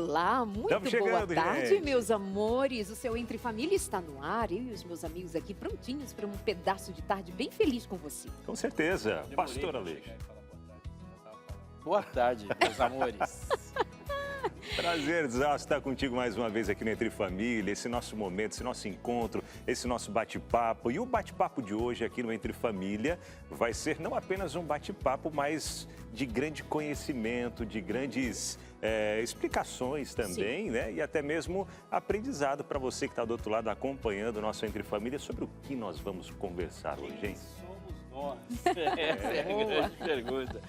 Olá, muito Estamos chegando, boa tarde, gente. meus amores. O seu Entre Família está no ar. Eu e os meus amigos aqui prontinhos para um pedaço de tarde bem feliz com você. Com certeza. Pastor Aleixo. Boa tarde, meus amores. Prazer estar contigo mais uma vez aqui no Entre Família, esse nosso momento, esse nosso encontro, esse nosso bate-papo. E o bate-papo de hoje aqui no Entre Família vai ser não apenas um bate-papo, mas de grande conhecimento, de grandes explicações também, né? E até mesmo aprendizado para você que está do outro lado acompanhando o nosso Entre Família sobre o que nós vamos conversar hoje, hein? Nós? Essa é a grande pergunta.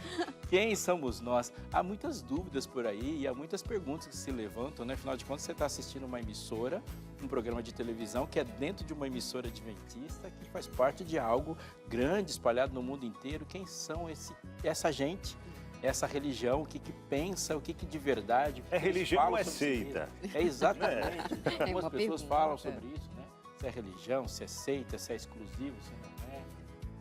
Quem somos nós? Há muitas dúvidas por aí e há muitas perguntas que se levantam, né? Afinal de contas, você está assistindo uma emissora, um programa de televisão que é dentro de uma emissora adventista, que faz parte de algo grande, espalhado no mundo inteiro. Quem são essa gente? Essa religião, o que pensa, o que de verdade... É religião ou é seita? É exatamente. Algumas pessoas pergunta. falam sobre isso, né? Se é religião, se é seita, se é exclusivo, se não é.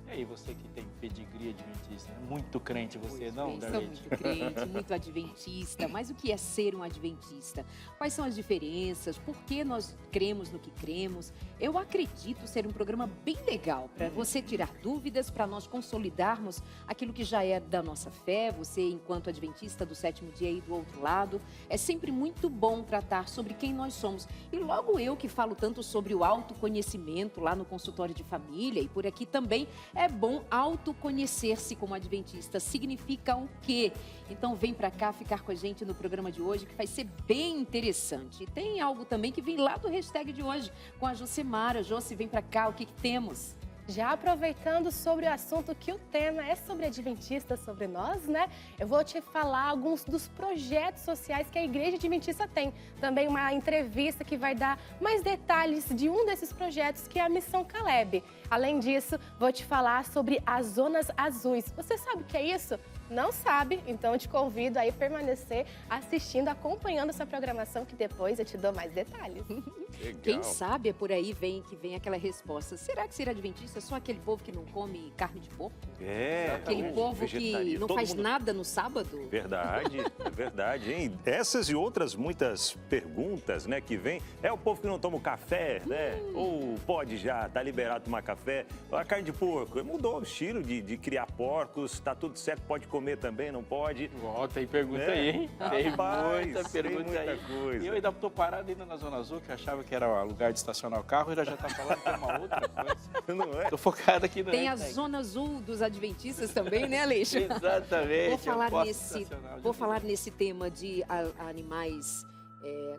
E aí, você que tem pedigree adventista, muito crente você, não, Sou Darlene? muito crente, muito adventista. Mas o que é ser um adventista? Quais são as diferenças? Por que nós cremos no que cremos? Eu acredito ser um programa bem legal para você tirar dúvidas, para nós consolidarmos aquilo que já é da nossa fé. Você, enquanto adventista do sétimo dia aí do outro lado, é sempre muito bom tratar sobre quem nós somos. E logo eu que falo tanto sobre o autoconhecimento lá no consultório de família e por aqui também, é bom autoconhecer-se como adventista. Significa o quê? Então vem para cá ficar com a gente no programa de hoje, que vai ser bem interessante. E tem algo também que vem lá do hashtag de hoje, com a Josemara. Josi, vem para cá, o que temos? Já aproveitando sobre o assunto que o tema é sobre adventistas, sobre nós, né? Eu vou te falar alguns dos projetos sociais que a Igreja Adventista tem. Também uma entrevista que vai dar mais detalhes de um desses projetos, que é a Missão Caleb. Além disso, vou te falar sobre as Zonas Azuis. Você sabe o que é isso? Não sabe? Então eu te convido a permanecer assistindo, acompanhando essa programação, que depois eu te dou mais detalhes. Legal. Quem sabe é por aí que vem aquela resposta. Será que ser adventista é só aquele povo que não come carne de porco? É, Aquele o povo que vegetariano. não Todo faz mundo- nada no sábado? Verdade, é verdade, hein? Essas e outras muitas perguntas, né, que vem. É o povo que não toma o café, né? Ou pode já, tá liberado tomar café. A carne de porco, mudou o estilo de criar porcos, tá tudo certo, pode comer também, não pode? Ó, tem pergunta É. aí, hein? Tem Rapaz, muita pergunta tem muita aí. coisa. E eu ainda tô parado ainda na Zona Azul, que eu achava que era lugar de estacionar o carro, e já tá falando que é uma outra coisa. Não é? Tô focado aqui no Tem a hashtag. Zona Azul dos adventistas também, né, Aleixo? Exatamente. Vou falar eu posso nesse, estacionar onde vou eu falar quiser. nesse tema de animais,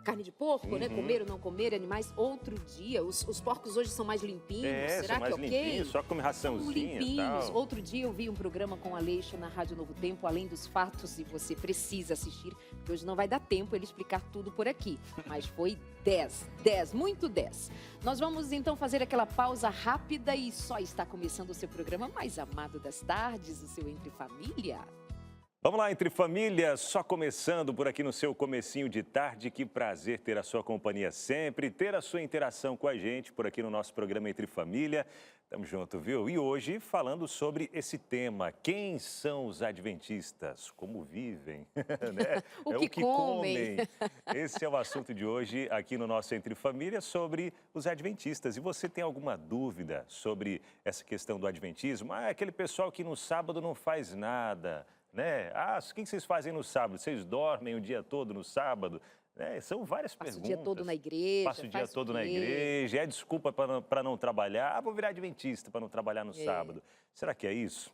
carne de porco, né? Comer ou não comer animais. Outro dia, os porcos hoje são mais limpinhos. Será são mais que ok? limpinhos, só come São raçãozinha e limpinhos. tal. Outro dia eu vi um programa com a Aleixo na Rádio Novo Tempo, além dos fatos, e você precisa assistir, porque hoje não vai dar tempo ele explicar tudo por aqui. Mas foi 10, muito 10. Nós vamos então fazer aquela pausa rápida e só está começando o seu programa mais amado das tardes, o seu Entre Família. Vamos lá, Entre Família, só começando por aqui no seu comecinho de tarde. Que prazer ter a sua companhia sempre, ter a sua interação com a gente por aqui no nosso programa Entre Família. Tamo junto, viu? E hoje falando sobre esse tema, quem são os adventistas? Como vivem? Né? O que comem. Esse é o assunto de hoje aqui no nosso Entre Família, sobre os adventistas. E você tem alguma dúvida sobre essa questão do adventismo? Ah, é aquele pessoal que no sábado não faz nada, né? Ah, o que vocês fazem no sábado? Vocês dormem o dia todo no sábado? São várias Passa o perguntas. dia todo na igreja. Passa o dia faz todo na quê? igreja, é desculpa para não trabalhar. Ah, vou virar adventista para não trabalhar no sábado. Será que é isso?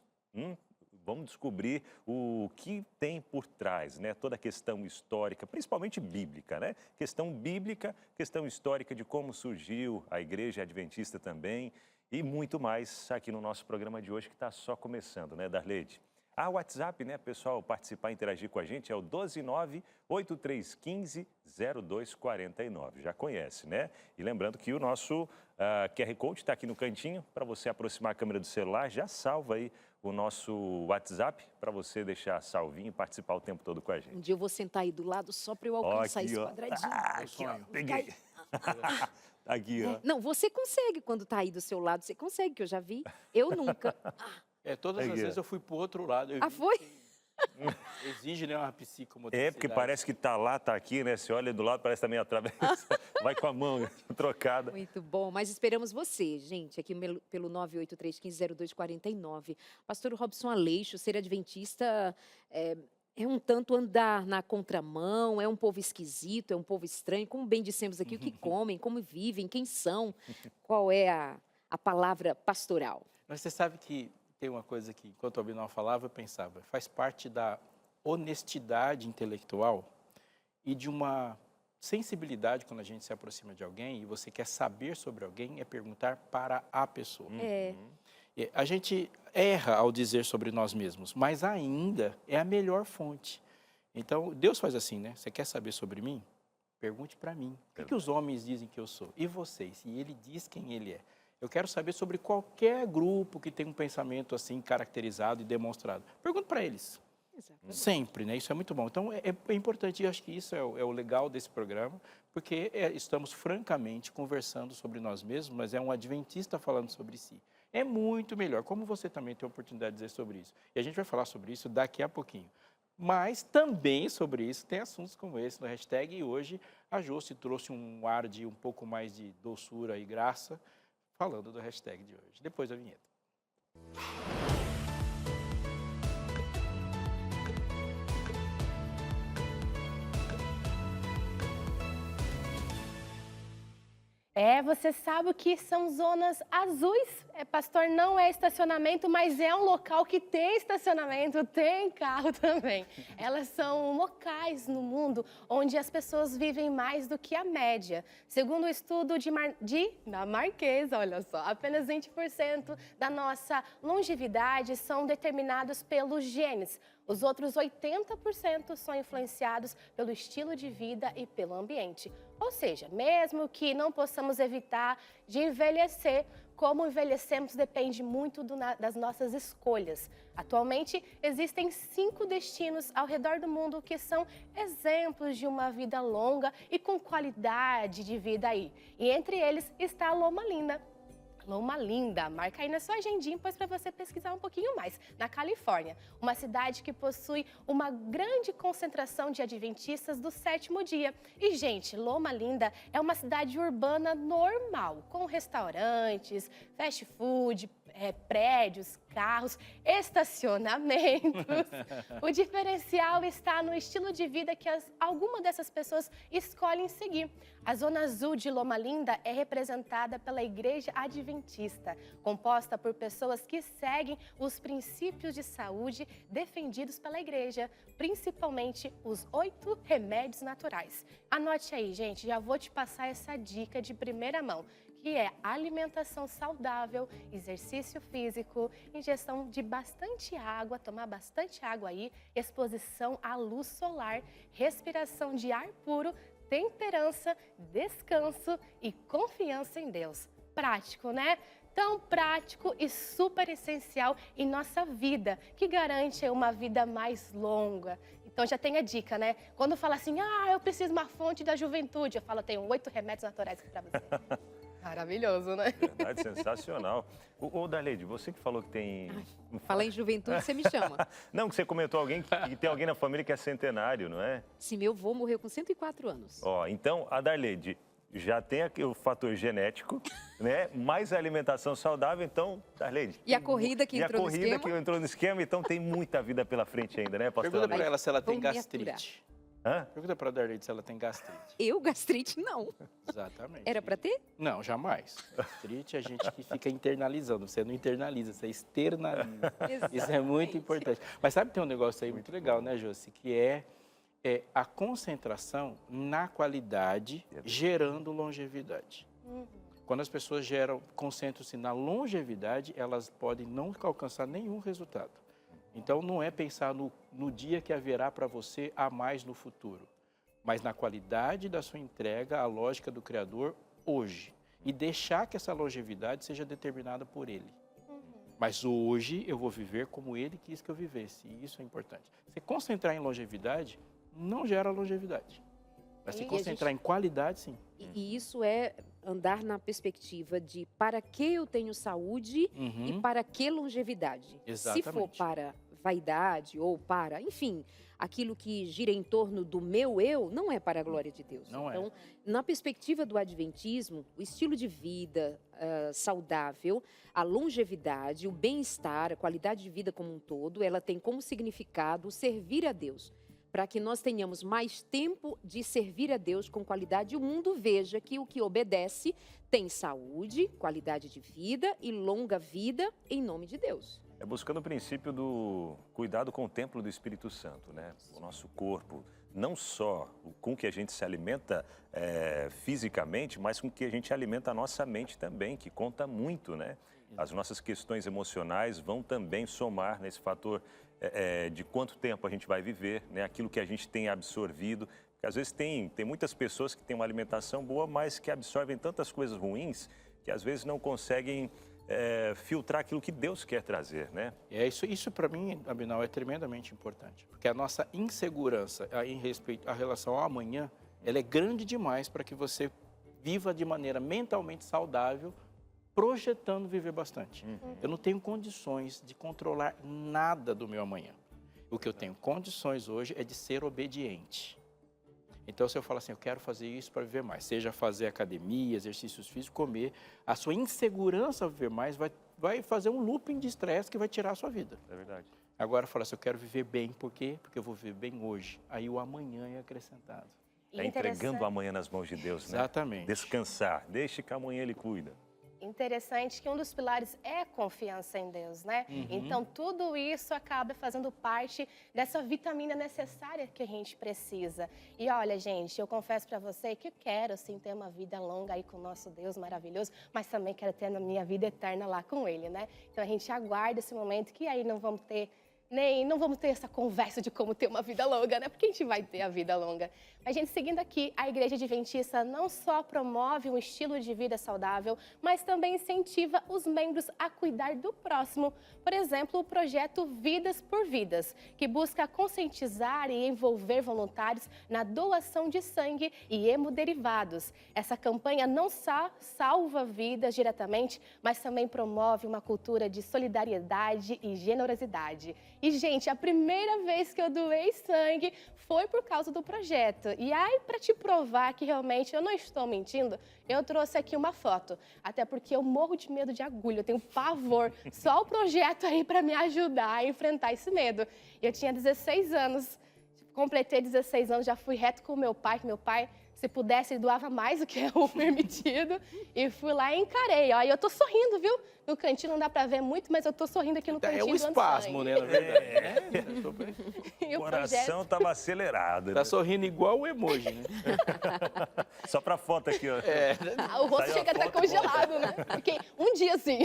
Vamos descobrir o que tem por trás, né? Toda a questão histórica, principalmente bíblica, né? Questão bíblica, questão histórica de como surgiu a igreja adventista também e muito mais aqui no nosso programa de hoje, que está só começando, né, Darleide? O WhatsApp, né, pessoal, participar, interagir com a gente é o 129-8315-0249. Já conhece, né? E lembrando que o nosso QR Code está aqui no cantinho para você aproximar a câmera do celular. Já salva aí o nosso WhatsApp para você deixar salvinho e participar o tempo todo com a gente. Um dia eu vou sentar aí do lado só para eu alcançar aqui, esse ó. quadradinho. Aqui, ó, peguei. Aqui, ó. Não, você consegue quando tá aí do seu lado, você consegue, que eu já vi. Eu nunca. Todas as Aqui, ó. vezes eu fui pro outro lado. Eu vi Foi? Exige, né, uma psicomotricidade. É, porque parece que tá lá, tá aqui, né? Se olha do lado, parece também atravessa. Vai com a mão trocada. Muito bom, mas esperamos você, gente, aqui pelo 983150249. Pastor Robson Aleixo, ser adventista é um tanto andar na contramão, é um povo esquisito, é um povo estranho, como bem dissemos aqui, o que comem, como vivem, quem são, qual é a palavra pastoral. Mas você sabe que tem uma coisa que, enquanto o Abinão falava, eu pensava, faz parte da honestidade intelectual e de uma sensibilidade quando a gente se aproxima de alguém e você quer saber sobre alguém, é perguntar para a pessoa. A gente erra ao dizer sobre nós mesmos, mas ainda é a melhor fonte. Então, Deus faz assim, né? Você quer saber sobre mim? Pergunte para mim. O que os homens dizem que eu sou? E vocês? E ele diz quem ele é. Eu quero saber sobre qualquer grupo que tem um pensamento assim caracterizado e demonstrado. Pergunte para eles. Exatamente. Sempre, né? Isso é muito bom. Então, é importante, e acho que isso é o legal desse programa, porque estamos francamente conversando sobre nós mesmos, mas é um adventista falando sobre si. É muito melhor, como você também tem a oportunidade de dizer sobre isso. E a gente vai falar sobre isso daqui a pouquinho. Mas também sobre isso tem assuntos como esse no hashtag, e hoje a Josi trouxe um ar de um pouco mais de doçura e graça, falando do hashtag de hoje. Depois da vinheta. Você sabe o que são zonas azuis? Pastor, não é estacionamento, mas é um local que tem estacionamento, tem carro também. Elas são locais no mundo onde as pessoas vivem mais do que a média. Segundo o estudo da Marquesa, olha só, apenas 20% da nossa longevidade são determinados pelos genes. Os outros 80% são influenciados pelo estilo de vida e pelo ambiente. Ou seja, mesmo que não possamos evitar de envelhecer, como envelhecemos depende muito das nossas escolhas. Atualmente, existem 5 destinos ao redor do mundo que são exemplos de uma vida longa e com qualidade de vida aí. E entre eles está Loma Linda. Loma Linda, marca aí na sua agendinha, pois para você pesquisar um pouquinho mais, na Califórnia, uma cidade que possui uma grande concentração de adventistas do 7º dia. E, gente, Loma Linda é uma cidade urbana normal, com restaurantes, fast food, prédios, carros, estacionamentos. O diferencial está no estilo de vida que algumas dessas pessoas escolhem seguir. A Zona Azul de Loma Linda é representada pela Igreja Adventista, composta por pessoas que seguem os princípios de saúde defendidos pela Igreja, principalmente os 8 remédios naturais. Anote aí, gente, já vou te passar essa dica de primeira mão, que é alimentação saudável, exercício físico, ingestão de bastante água, tomar bastante água aí, exposição à luz solar, respiração de ar puro, temperança, descanso e confiança em Deus. Prático, né? Tão prático e super essencial em nossa vida, que garante uma vida mais longa. Então já tem a dica, né? Quando fala assim, eu preciso de uma fonte da juventude, eu falo, tenho 8 remédios naturais aqui pra você. Maravilhoso, né? Verdade, sensacional. Ô, Darleide, você que falou que tem... Fala em juventude, você me chama. Não, que você comentou alguém que tem alguém na família que é centenário, não é? Sim, meu avô morreu com 104 anos. Ó, então a Darleide já tem aqui o fator genético, né? Mais a alimentação saudável, então, Darleide... E a corrida que entrou no esquema? E a corrida que entrou no esquema, então tem muita vida pela frente ainda, né, pastor? Pergunta para ela se ela tem Vamos me gastrite. Hã? Pergunta para a Darleide se ela tem gastrite. Eu, gastrite, não. Exatamente. Era para ter? Não, jamais. Gastrite é a gente que fica internalizando. Você não internaliza, você externaliza. Isso é muito importante. Mas sabe que tem um negócio aí muito legal, né, Josi? Que é a concentração na qualidade gerando longevidade. Quando as pessoas concentram-se na longevidade, elas podem não alcançar nenhum resultado. Então, não é pensar no dia que haverá para você a mais no futuro, mas na qualidade da sua entrega à lógica do Criador hoje. E deixar que essa longevidade seja determinada por Ele. Mas hoje eu vou viver como Ele quis que eu vivesse, e isso é importante. Se concentrar em longevidade não gera longevidade. Mas se concentrar em qualidade, sim. E isso é andar na perspectiva de para que eu tenho saúde e para que longevidade. Exatamente. Se for para vaidade ou para, enfim, aquilo que gira em torno do meu eu, não é para a glória de Deus. Não é. Então, na perspectiva do adventismo, o estilo de vida saudável, a longevidade, o bem-estar, a qualidade de vida como um todo, ela tem como significado o servir a Deus, para que nós tenhamos mais tempo de servir a Deus com qualidade e o mundo veja que o que obedece tem saúde, qualidade de vida e longa vida em nome de Deus. É buscando o princípio do cuidado com o templo do Espírito Santo, né? O nosso corpo, não só com que a gente se alimenta fisicamente, mas com que a gente alimenta a nossa mente também, que conta muito, né? As nossas questões emocionais vão também somar nesse fator de quanto tempo a gente vai viver, né? Aquilo que a gente tem absorvido. Porque às vezes tem muitas pessoas que têm uma alimentação boa, mas que absorvem tantas coisas ruins que às vezes não conseguem filtrar aquilo que Deus quer trazer, né? Isso para mim, Abinal, é tremendamente importante. Porque a nossa insegurança em respeito à relação ao amanhã, ela é grande demais para que você viva de maneira mentalmente saudável, projetando viver bastante. Eu não tenho condições de controlar nada do meu amanhã. O que eu tenho condições hoje é de ser obediente. Então, se eu falo assim, eu quero fazer isso para viver mais, seja fazer academia, exercícios físicos, comer, a sua insegurança a viver mais vai fazer um looping de estresse que vai tirar a sua vida. É verdade. Agora, falar assim, eu quero viver bem, por quê? Porque eu vou viver bem hoje. Aí o amanhã é acrescentado. É entregando o amanhã nas mãos de Deus, né? Exatamente. Descansar, deixe que amanhã Ele cuida. Interessante que um dos pilares é a confiança em Deus, né? Então, tudo isso acaba fazendo parte dessa vitamina necessária que a gente precisa. E olha, gente, eu confesso para você que eu quero, sim, ter uma vida longa aí com o nosso Deus maravilhoso, mas também quero ter a minha vida eterna lá com Ele, né? Então, a gente aguarda esse momento que aí não vamos ter essa conversa de como ter uma vida longa, né? Porque a gente vai ter a vida longa. Mas, gente, seguindo aqui, a Igreja Adventista não só promove um estilo de vida saudável, mas também incentiva os membros a cuidar do próximo. Por exemplo, o projeto Vidas por Vidas, que busca conscientizar e envolver voluntários na doação de sangue e hemoderivados. Essa campanha não só salva vidas diretamente, mas também promove uma cultura de solidariedade e generosidade. E, gente, a primeira vez que eu doei sangue foi por causa do projeto. E aí, para te provar que realmente eu não estou mentindo, eu trouxe aqui uma foto. Até porque eu morro de medo de agulha, eu tenho pavor. Só o projeto aí para me ajudar a enfrentar esse medo. Eu tinha 16 anos, completei 16 anos, já fui reto com o meu pai, que meu pai, se pudesse, ele doava mais do que é o permitido. E fui lá e encarei. Ó, e eu tô sorrindo, viu? No cantinho não dá pra ver muito, mas eu tô sorrindo aqui no cantinho. É um espasmo, né, na verdade. O coração estava acelerado. Tá sorrindo igual o emoji, né? Só pra foto aqui, ó. O rosto chega até congelado, né? Fiquei um dia assim.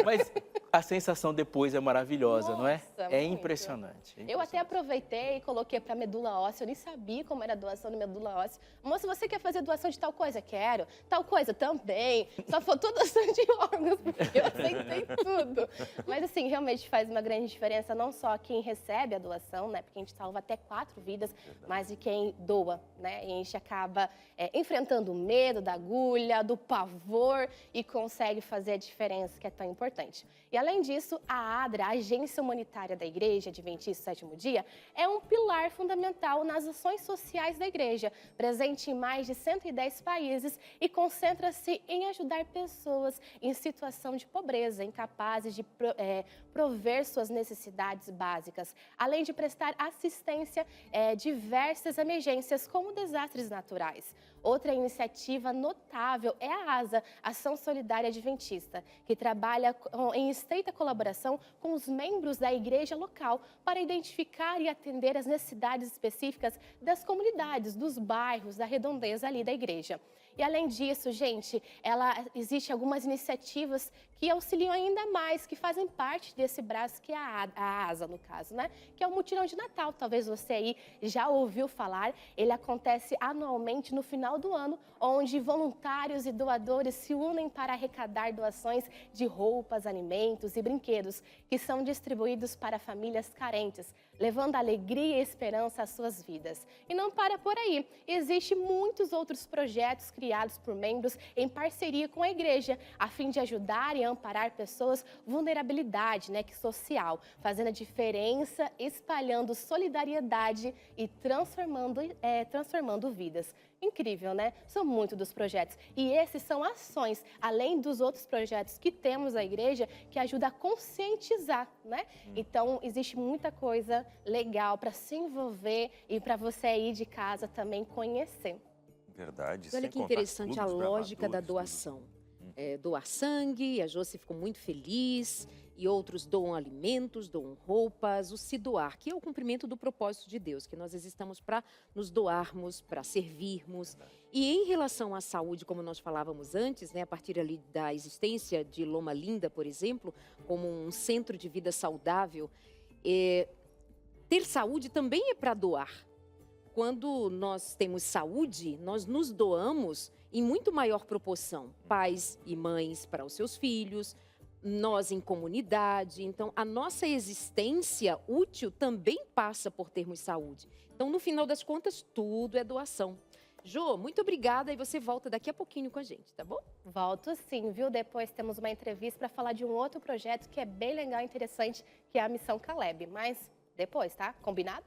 Mas a sensação depois é maravilhosa, não é? Nossa, É muito. impressionante. Eu até aproveitei e coloquei para medula óssea. Eu nem sabia como era a doação de medula óssea. Moça, você quer fazer doação de tal coisa? Quero. Tal coisa? Também. Só faltou doação de órgãos, porque eu aceitei tudo. Mas assim, realmente faz uma grande diferença, não só quem recebe a doação, né? Porque a gente salva até 4 vidas, mas de quem doa, né? E a gente acaba enfrentando o medo da agulha, do pavor e consegue fazer a diferença que é tão importante. E além disso, a ADRA, a Agência Humanitária da Igreja Adventista Sétimo Dia, é um pilar fundamental nas ações sociais da Igreja, presente em mais de 110 países e concentra-se em ajudar pessoas em situação de pobreza, incapazes de prover suas necessidades básicas, além de prestar assistência a diversas emergências, como desastres naturais. Outra iniciativa notável é a ASA, Ação Solidária Adventista, que trabalha em estreita colaboração com os membros da igreja local para identificar e atender as necessidades específicas das comunidades, dos bairros, da redondeza ali da igreja. E além disso, gente, existe algumas iniciativas que auxiliam ainda mais, que fazem parte desse braço que é a ASA, no caso, né? Que é o Mutirão de Natal. Talvez você aí já ouviu falar. Ele acontece anualmente no final do ano, onde voluntários e doadores se unem para arrecadar doações de roupas, alimentos e brinquedos que são distribuídos para famílias carentes. levando alegria e esperança às suas vidas. E não para por aí, existem muitos outros projetos criados por membros em parceria com a igreja, a fim de ajudar e amparar pessoas vulnerabilidade, que social, fazendo a diferença, espalhando solidariedade e transformando vidas. Incrível, né? São muitos dos projetos. E esses são ações, além dos outros projetos que temos na igreja, que ajuda a conscientizar, né? Então, existe muita coisa legal para se envolver e para você aí de casa também conhecer. Verdade. Olha sem que contar interessante a clubes lógica da gravadores, doação. Doar sangue, a Josi ficou muito feliz, e outros doam alimentos, doam roupas, o se doar, que é o cumprimento do propósito de Deus, que nós existamos para nos doarmos, para servirmos. E em relação à saúde, como nós falávamos antes, a partir ali da existência de Loma Linda, por exemplo, como um centro de vida saudável, ter saúde também é para doar. Quando nós temos saúde, nós nos doamos em muito maior proporção. Pais e mães para os seus filhos, nós em comunidade. Então, a nossa existência útil também passa por termos saúde. Então, no final das contas, tudo é doação. Jô, muito obrigada e você volta daqui a pouquinho com a gente, tá bom? Volto sim, viu? Depois temos uma entrevista para falar de um outro projeto que é bem legal e interessante, que é a Missão Caleb. Mas depois, tá? Combinado?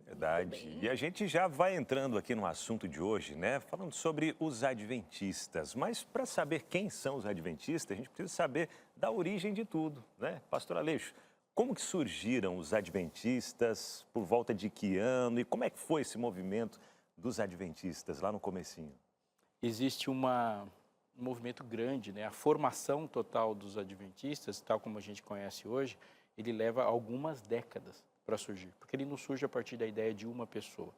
Verdade. E a gente já vai entrando aqui no assunto de hoje, falando sobre os adventistas. Mas para saber quem são os adventistas, a gente precisa saber da origem de tudo, Pastor Aleixo, como que surgiram os adventistas, por volta de que ano e como é que foi esse movimento dos adventistas lá no comecinho? Existe um movimento grande, A formação total dos adventistas, tal como a gente conhece hoje, ele leva algumas décadas para surgir, porque ele não surge a partir da ideia de uma pessoa.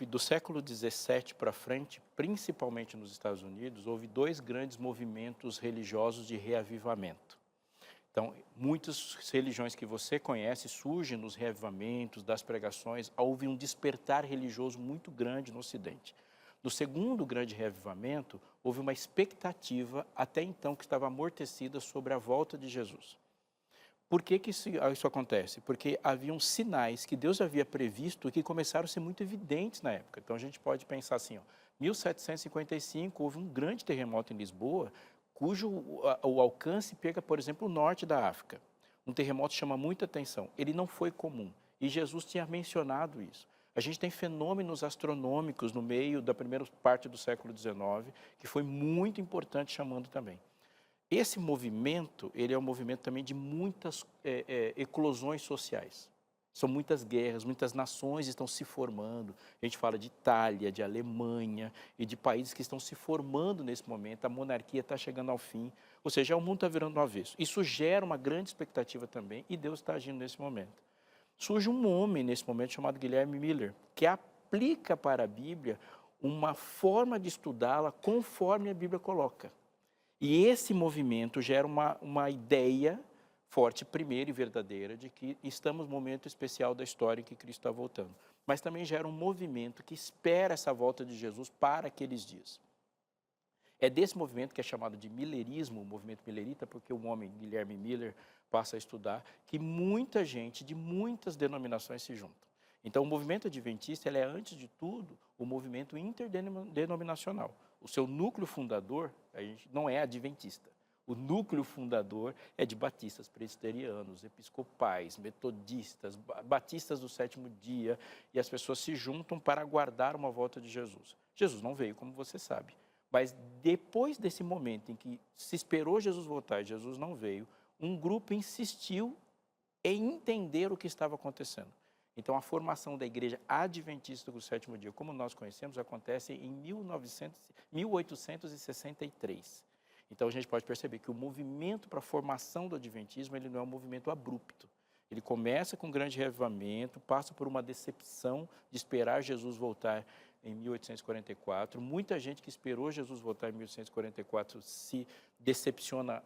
Do século XVII para frente, principalmente nos Estados Unidos, houve dois grandes movimentos religiosos de reavivamento. Então, muitas religiões que você conhece surgem nos reavivamentos, das pregações. Houve um despertar religioso muito grande no Ocidente. No segundo grande reavivamento, houve uma expectativa, até então, que estava amortecida sobre a volta de Jesus. Por que isso acontece? Porque haviam sinais que Deus havia previsto que começaram a ser muito evidentes na época. Então, a gente pode pensar assim, 1755, houve um grande terremoto em Lisboa, cujo o alcance pega, por exemplo, o norte da África. Um terremoto chama muita atenção. Ele não foi comum. E Jesus tinha mencionado isso. A gente tem fenômenos astronômicos no meio da primeira parte do século XIX, que foi muito importante, chamando também. Esse movimento, ele é um movimento também de muitas eclosões sociais. São muitas guerras, muitas nações estão se formando. A gente fala de Itália, de Alemanha e de países que estão se formando nesse momento. A monarquia está chegando ao fim. Ou seja, o mundo está virando no avesso. Isso gera uma grande expectativa também e Deus está agindo nesse momento. Surge um homem nesse momento chamado Guilherme Miller, que aplica para a Bíblia uma forma de estudá-la conforme a Bíblia coloca. E esse movimento gera uma ideia forte, primeira e verdadeira, de que estamos num momento especial da história em que Cristo está voltando. Mas também gera um movimento que espera essa volta de Jesus para aqueles dias. É desse movimento que é chamado de millerismo, o movimento millerita, porque o homem Guilherme Miller passa a estudar, que muita gente de muitas denominações se junta. Então, o movimento adventista ele é, antes de tudo, o movimento interdenominacional. O seu núcleo fundador não é adventista. O núcleo fundador é de batistas, presbiterianos, episcopais, metodistas, batistas do sétimo dia, e as pessoas se juntam para aguardar uma volta de Jesus. Jesus não veio, como você sabe. Mas depois desse momento em que se esperou Jesus voltar e Jesus não veio, um grupo insistiu em entender o que estava acontecendo. Então, a formação da igreja adventista do sétimo dia, como nós conhecemos, acontece em 1863. Então, a gente pode perceber que o movimento para a formação do adventismo ele não é um movimento abrupto. Ele começa com um grande reavivamento, passa por uma decepção de esperar Jesus voltar em 1844. Muita gente que esperou Jesus voltar em 1844 se decepciona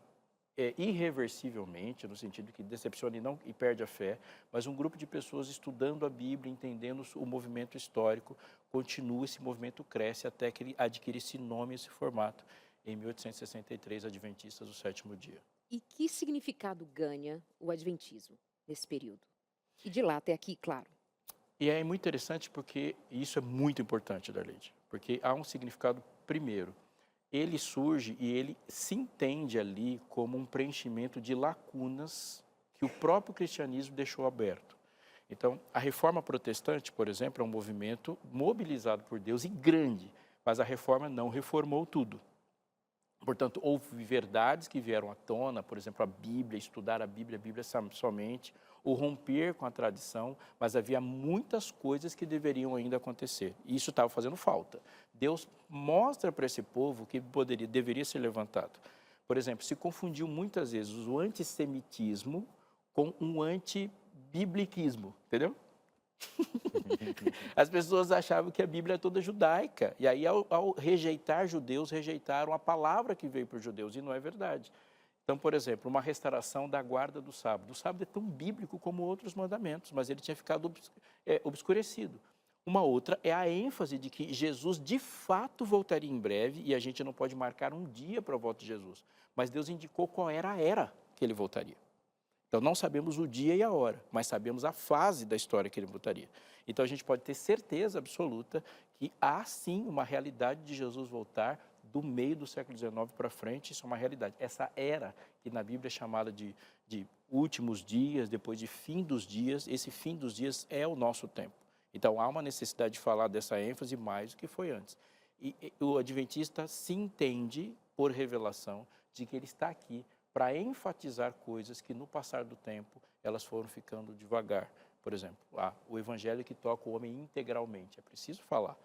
irreversivelmente, no sentido que decepciona e perde a fé, mas um grupo de pessoas estudando a Bíblia, entendendo o movimento histórico, continua, esse movimento cresce até que ele adquire esse nome, esse formato, em 1863, Adventistas do Sétimo Dia. E que significado ganha o adventismo nesse período? E de lá até aqui, claro. E é muito interessante porque isso é muito importante, Darleide, porque há um significado primeiro. Ele surge e ele se entende ali como um preenchimento de lacunas que o próprio cristianismo deixou aberto. Então, a Reforma Protestante, por exemplo, é um movimento mobilizado por Deus e grande, mas a Reforma não reformou tudo. Portanto, houve verdades que vieram à tona, por exemplo, a Bíblia, estudar a Bíblia somente, o romper com a tradição, mas havia muitas coisas que deveriam ainda acontecer. E isso estava fazendo falta. Deus mostra para esse povo que deveria ser levantado. Por exemplo, se confundiu muitas vezes o antissemitismo com um antibibliquismo, entendeu? As pessoas achavam que a Bíblia é toda judaica, e aí ao rejeitar judeus, rejeitaram a palavra que veio para os judeus, e não é verdade. Então, por exemplo, uma restauração da guarda do sábado. O sábado é tão bíblico como outros mandamentos, mas ele tinha ficado obscurecido. Uma outra é a ênfase de que Jesus de fato voltaria em breve, e a gente não pode marcar um dia para a volta de Jesus, mas Deus indicou qual era a era que ele voltaria. Então, não sabemos o dia e a hora, mas sabemos a fase da história que ele voltaria. Então, a gente pode ter certeza absoluta que há, sim, uma realidade de Jesus voltar do meio do século XIX para frente. Isso é uma realidade. Essa era, que na Bíblia é chamada de últimos dias, depois de fim dos dias, esse fim dos dias é o nosso tempo. Então, há uma necessidade de falar dessa ênfase mais do que foi antes. E o adventista se entende, por revelação, de que ele está aqui para enfatizar coisas que, no passar do tempo, elas foram ficando devagar. Por exemplo, o evangelho que toca o homem integralmente, é preciso falar.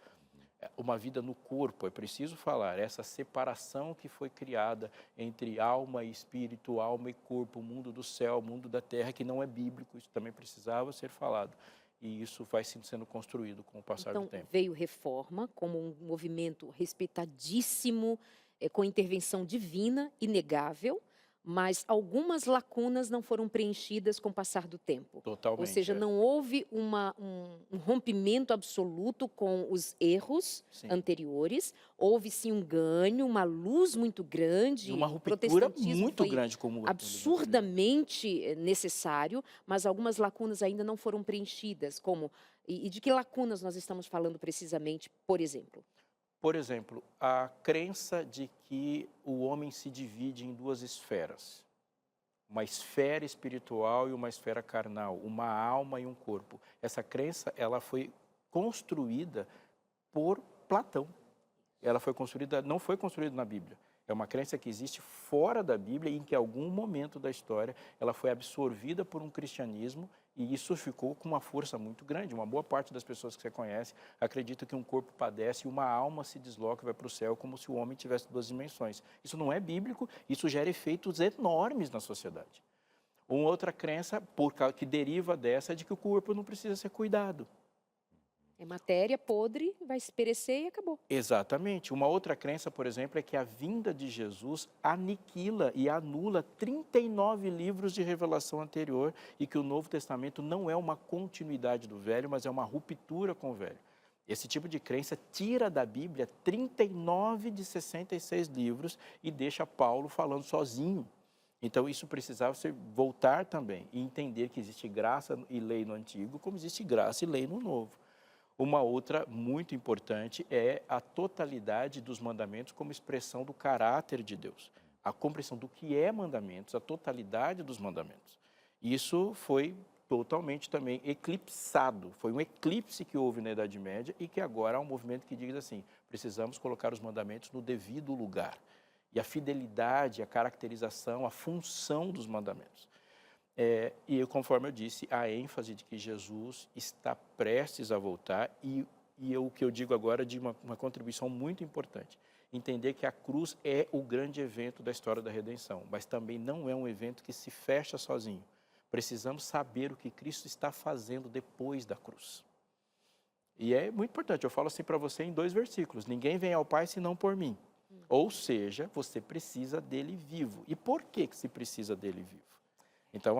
Uma vida no corpo, é preciso falar. Essa separação que foi criada entre alma e espírito, alma e corpo, o mundo do céu, o mundo da terra, que não é bíblico, isso também precisava ser falado. E isso vai sendo construído com o passar do tempo. Então, veio Reforma como um movimento respeitadíssimo, com intervenção divina, inegável, mas algumas lacunas não foram preenchidas com o passar do tempo. Totalmente. Ou seja, não houve um rompimento absoluto com os erros anteriores. Houve sim um ganho, uma luz muito grande. E uma ruptura muito grande como o absurdamente necessário, mas algumas lacunas ainda não foram preenchidas. Como e de que lacunas nós estamos falando precisamente, por exemplo? Por exemplo, a crença de que o homem se divide em duas esferas. Uma esfera espiritual e uma esfera carnal, uma alma e um corpo. Essa crença, ela foi construída por Platão. Ela foi construída, não foi construída na Bíblia. É uma crença que existe fora da Bíblia e em que, em algum momento da história, ela foi absorvida por um cristianismo e isso ficou com uma força muito grande. Uma boa parte das pessoas que você conhece acredita que um corpo padece e uma alma se desloca e vai para o céu como se o homem tivesse duas dimensões. Isso não é bíblico, isso gera efeitos enormes na sociedade. Uma outra crença que deriva dessa é de que o corpo não precisa ser cuidado. É matéria podre, vai se perecer e acabou. Exatamente. Uma outra crença, por exemplo, é que a vinda de Jesus aniquila e anula 39 livros de revelação anterior e que o Novo Testamento não é uma continuidade do Velho, mas é uma ruptura com o Velho. Esse tipo de crença tira da Bíblia 39 de 66 livros e deixa Paulo falando sozinho. Então, isso precisava voltar também e entender que existe graça e lei no Antigo, como existe graça e lei no Novo. Uma outra muito importante é a totalidade dos mandamentos como expressão do caráter de Deus. A compreensão do que é mandamentos, a totalidade dos mandamentos. Isso foi totalmente também eclipsado. Foi um eclipse que houve na Idade Média e que agora há um movimento que diz assim, precisamos colocar os mandamentos no devido lugar. E a fidelidade, a caracterização, a função dos mandamentos. E conforme eu disse, a ênfase de que Jesus está prestes a voltar e o que eu digo agora de uma contribuição muito importante. Entender que a cruz é o grande evento da história da redenção, mas também não é um evento que se fecha sozinho. Precisamos saber o que Cristo está fazendo depois da cruz. E é muito importante, eu falo assim para você em 2 versículos, ninguém vem ao Pai senão por mim. Ou seja, você precisa dele vivo. E por que se precisa dele vivo? Então,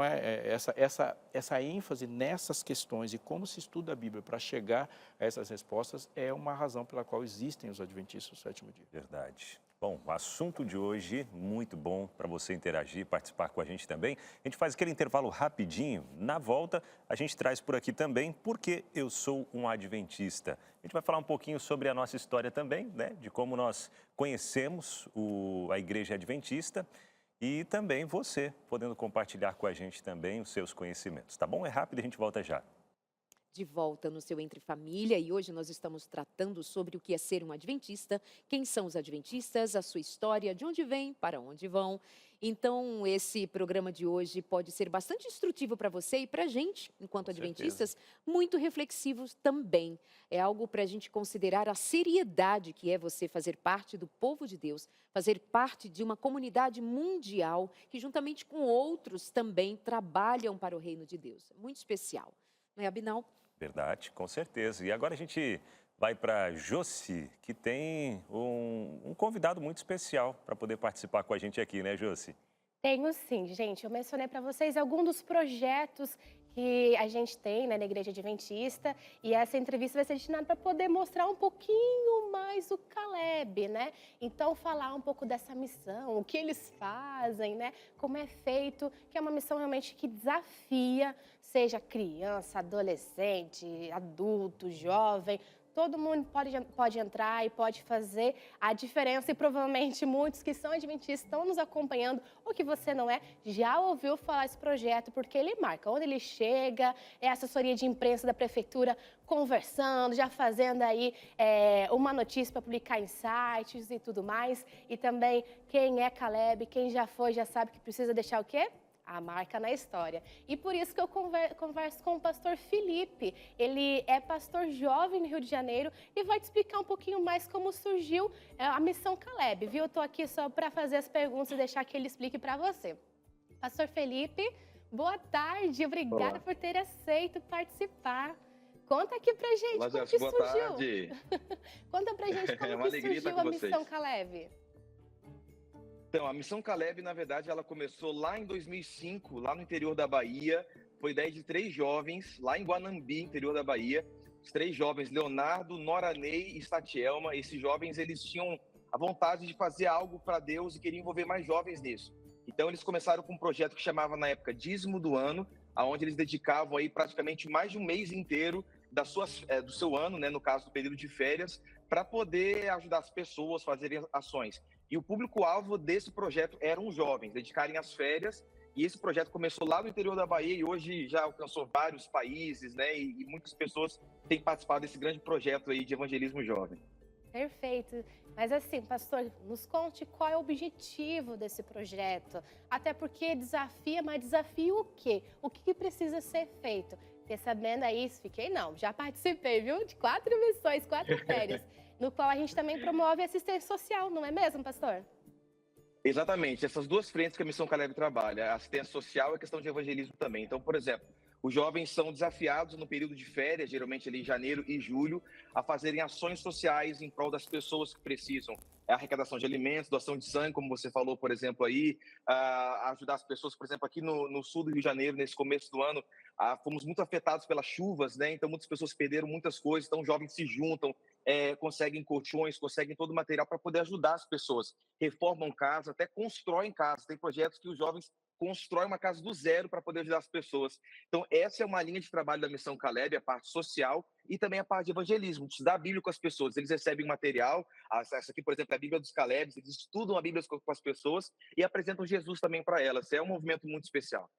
essa ênfase nessas questões e como se estuda a Bíblia para chegar a essas respostas é uma razão pela qual existem os adventistas do sétimo dia. Verdade. Bom, Bom, o assunto de hoje, muito bom para você interagir, participar com a gente também. A gente faz aquele intervalo rapidinho. Na volta, a gente traz por aqui também porque eu sou um adventista. A gente vai falar um pouquinho sobre a nossa história também, né? De como nós conhecemos a Igreja Adventista e também você podendo compartilhar com a gente também os seus conhecimentos, tá bom? É rápido, a gente volta já. De volta no seu Entre Família e hoje nós estamos tratando sobre o que é ser um adventista, quem são os adventistas, a sua história, de onde vêm, para onde vão. Então, esse programa de hoje pode ser bastante instrutivo para você e para a gente, enquanto adventistas, muito reflexivos também. É algo para a gente considerar a seriedade que é você fazer parte do povo de Deus, fazer parte de uma comunidade mundial que, juntamente com outros, também trabalham para o reino de Deus. É muito especial. Não é, Abinal? Verdade, com certeza. E agora a gente vai para Josi, que tem um convidado muito especial para poder participar com a gente aqui, né, Josi? Tenho sim, gente. Eu mencionei para vocês alguns dos projetos que a gente tem, né, na Igreja Adventista, e essa entrevista vai ser destinada para poder mostrar um pouquinho mais o Caleb, né? Então, falar um pouco dessa missão, o que eles fazem, né? Como é feito, que é uma missão realmente que desafia, seja criança, adolescente, adulto, jovem. Todo mundo pode entrar e pode fazer a diferença. E provavelmente muitos que são adventistas estão nos acompanhando, ou que você não é, já ouviu falar desse projeto, porque ele marca. Onde ele chega, é a assessoria de imprensa da prefeitura conversando, já fazendo aí uma notícia para publicar em sites e tudo mais. E também quem é Caleb, quem já foi, já sabe que precisa deixar o quê? A marca na história. E por isso que eu converso com o pastor Felipe. Ele é pastor jovem no Rio de Janeiro e vai te explicar um pouquinho mais como surgiu a Missão Caleb, viu? Eu tô aqui só para fazer as perguntas e deixar que ele explique para você. Pastor Felipe, boa tarde. Obrigada por ter aceito participar. Conta aqui pra gente como que surgiu. Boa tarde. Conta pra gente como que surgiu a Missão Caleb. Então, a Missão Caleb, na verdade, ela começou lá em 2005, lá no interior da Bahia. Foi ideia de 3 jovens, lá em Guanambi, interior da Bahia. Os 3 jovens, Leonardo, Noranei e Statielma. Esses jovens, eles tinham a vontade de fazer algo para Deus e queriam envolver mais jovens nisso. Então, eles começaram com um projeto que chamava, na época, Dízimo do Ano, onde eles dedicavam aí praticamente mais de um mês inteiro do seu ano, né, no caso do período de férias, para poder ajudar as pessoas a fazerem ações. E o público-alvo desse projeto eram os jovens, dedicarem as férias. E esse projeto começou lá no interior da Bahia e hoje já alcançou vários países, né? E muitas pessoas têm participado desse grande projeto aí de evangelismo jovem. Perfeito. Mas assim, pastor, nos conte qual é o objetivo desse projeto. Até porque desafia, mas desafia o quê? O que precisa ser feito? Fiquei sabendo aí, já participei, viu? De 4 missões, 4 férias. No qual a gente também promove assistência social, não é mesmo, pastor? Exatamente, essas 2 frentes que a Missão Caleb trabalha, a assistência social e a questão de evangelismo também. Então, por exemplo, os jovens são desafiados no período de férias, geralmente ali em janeiro e julho, a fazerem ações sociais em prol das pessoas que precisam. É a arrecadação de alimentos, doação de sangue, como você falou, por exemplo, aí, ajudar as pessoas, por exemplo, aqui no sul do Rio de Janeiro, nesse começo do ano, fomos muito afetados pelas chuvas, né? Então muitas pessoas perderam muitas coisas, então os jovens se juntam, conseguem colchões, conseguem todo o material para poder ajudar as pessoas. Reformam casa, até constroem casa. Tem projetos que os jovens constroem uma casa do zero para poder ajudar as pessoas. Então essa é uma linha de trabalho da Missão Caleb, a parte social e também a parte de evangelismo, de estudar a Bíblia com as pessoas. Eles recebem material, essa aqui, por exemplo, é a Bíblia dos Calebs, eles estudam a Bíblia com as pessoas e apresentam Jesus também para elas. É um movimento muito especial.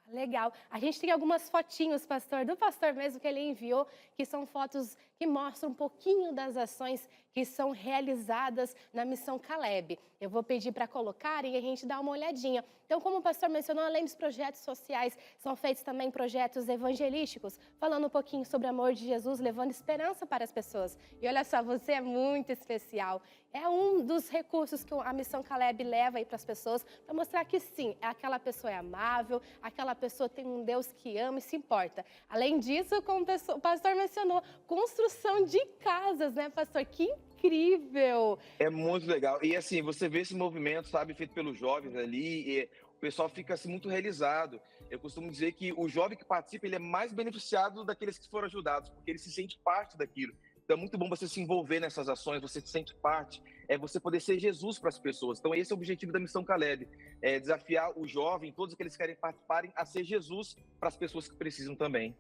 Legal. A gente tem algumas fotinhos, pastor, do pastor mesmo que ele enviou, que são fotos que mostram um pouquinho das ações que são realizadas na Missão Caleb. Eu vou pedir para colocarem e a gente dá uma olhadinha. Então, como o pastor mencionou, além dos projetos sociais, são feitos também projetos evangelísticos, falando um pouquinho sobre o amor de Jesus, levando esperança para as pessoas. E olha só, você é muito especial. É um dos recursos que a Missão Caleb leva aí para as pessoas, para mostrar que sim, aquela pessoa é amável, aquela pessoa tem um Deus que ama e se importa. Além disso, como o pastor mencionou, construção de casas, né, pastor? Que incrível! É muito legal. E assim, você vê esse movimento, sabe, feito pelos jovens ali, e o pessoal fica assim, muito realizado. Eu costumo dizer que o jovem que participa, ele é mais beneficiado daqueles que foram ajudados, porque ele se sente parte daquilo. Então é muito bom você se envolver nessas ações, você se sente parte, você poder ser Jesus para as pessoas. Então esse é o objetivo da Missão Caleb, desafiar o jovem, todos aqueles que querem participarem, a ser Jesus para as pessoas que precisam também.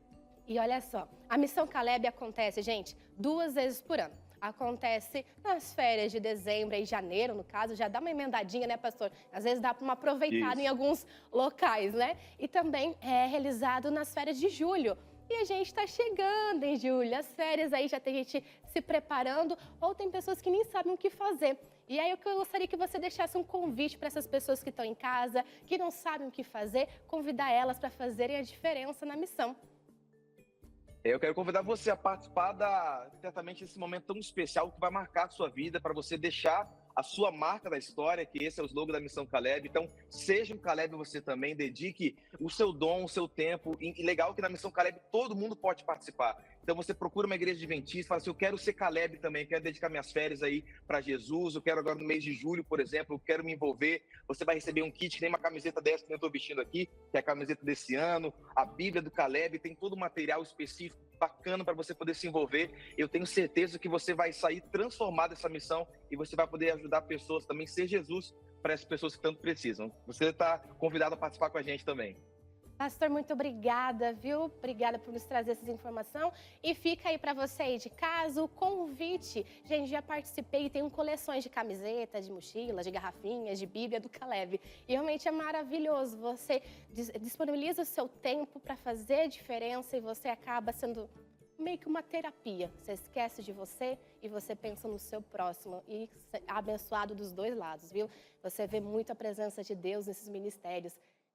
E olha só, a Missão Caleb acontece, gente, 2 vezes por ano. Acontece nas férias de dezembro e janeiro, no caso, já dá uma emendadinha, né, pastor? Às vezes dá para uma aproveitada em alguns locais, né? E também é realizado nas férias de julho. E a gente está chegando em julho, as férias aí já tem gente se preparando, ou tem pessoas que nem sabem o que fazer. E aí eu gostaria que você deixasse um convite para essas pessoas que estão em casa, que não sabem o que fazer, convidar elas para fazerem a diferença na missão. Eu quero convidar você a participar certamente desse momento tão especial que vai marcar a sua vida, para você deixar a sua marca da história, que esse é o slogan da Missão Caleb. Então, seja um Caleb você também, dedique o seu dom, o seu tempo. E legal que na Missão Caleb todo mundo pode participar. Então, você procura uma igreja adventista, fala assim, eu quero ser Caleb também, quero dedicar minhas férias aí para Jesus, eu quero agora no mês de julho, por exemplo, eu quero me envolver. Você vai receber um kit, tem uma camiseta dessa que eu estou vestindo aqui, que é a camiseta desse ano, a Bíblia do Caleb, tem todo o material específico, bacana para você poder se envolver. Eu tenho certeza que você vai sair transformado dessa missão e você vai poder ajudar pessoas também, ser Jesus para essas pessoas que tanto precisam. Você está convidado a participar com a gente também. Pastor, muito obrigada, viu? Obrigada por nos trazer essa informação. E fica aí para você aí de casa o convite. Gente, já participei, tenho coleções de camisetas, de mochilas, de garrafinhas, de Bíblia do Caleb. E realmente é maravilhoso. Você disponibiliza o seu tempo para fazer a diferença e você acaba sendo meio que uma terapia. Você esquece de você e você pensa no seu próximo. E abençoado dos dois lados, viu? Você vê muito a presença de Deus nesses ministérios.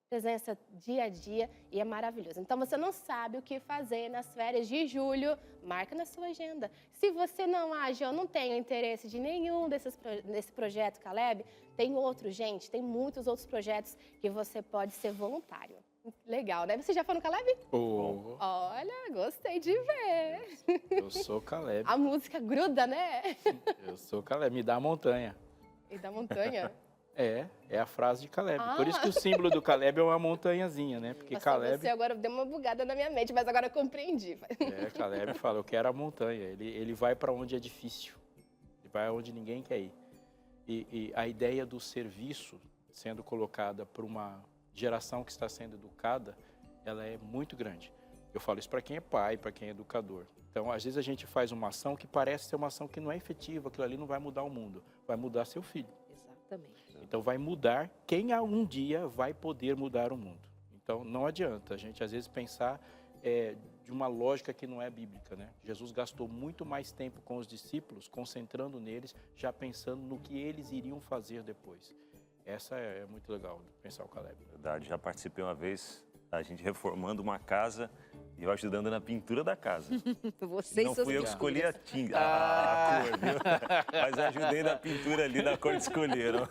Presença dia a dia e é maravilhoso. Então, você não sabe o que fazer nas férias de julho, marca na sua agenda. Se você não age ou não tem interesse de nenhum desse projeto Caleb, tem outro, gente, tem muitos outros projetos que você pode ser voluntário. Legal, né? Você já foi no Caleb? Oh. Olha, gostei de ver. Eu sou Caleb. A música gruda, né? Eu sou Caleb, me dá a montanha. E da montanha. É a frase de Caleb. Ah. Por isso que o símbolo do Caleb é uma montanhazinha, né? Porque Pastor, Caleb... você agora deu uma bugada na minha mente, mas agora eu compreendi. Caleb fala, eu quero a montanha. Ele vai para onde é difícil. Ele vai onde ninguém quer ir. E a ideia do serviço sendo colocada por uma geração que está sendo educada, ela é muito grande. Eu falo isso para quem é pai, para quem é educador. Então, às vezes a gente faz uma ação que parece ser uma ação que não é efetiva, aquilo ali não vai mudar o mundo, vai mudar seu filho. Exatamente. Então, vai mudar quem um dia vai poder mudar o mundo. Então, não adianta a gente, às vezes, pensar de uma lógica que não é bíblica, né? Jesus gastou muito mais tempo com os discípulos, concentrando neles, já pensando no que eles iriam fazer depois. Essa é muito legal, pensar o Caleb. Verdade, já participei uma vez, a gente reformando uma casa e eu ajudando na pintura da casa. Vocês Não são fui eu que os escolhi a tinta, a cor, viu? Mas ajudei na pintura ali, na cor que escolheram.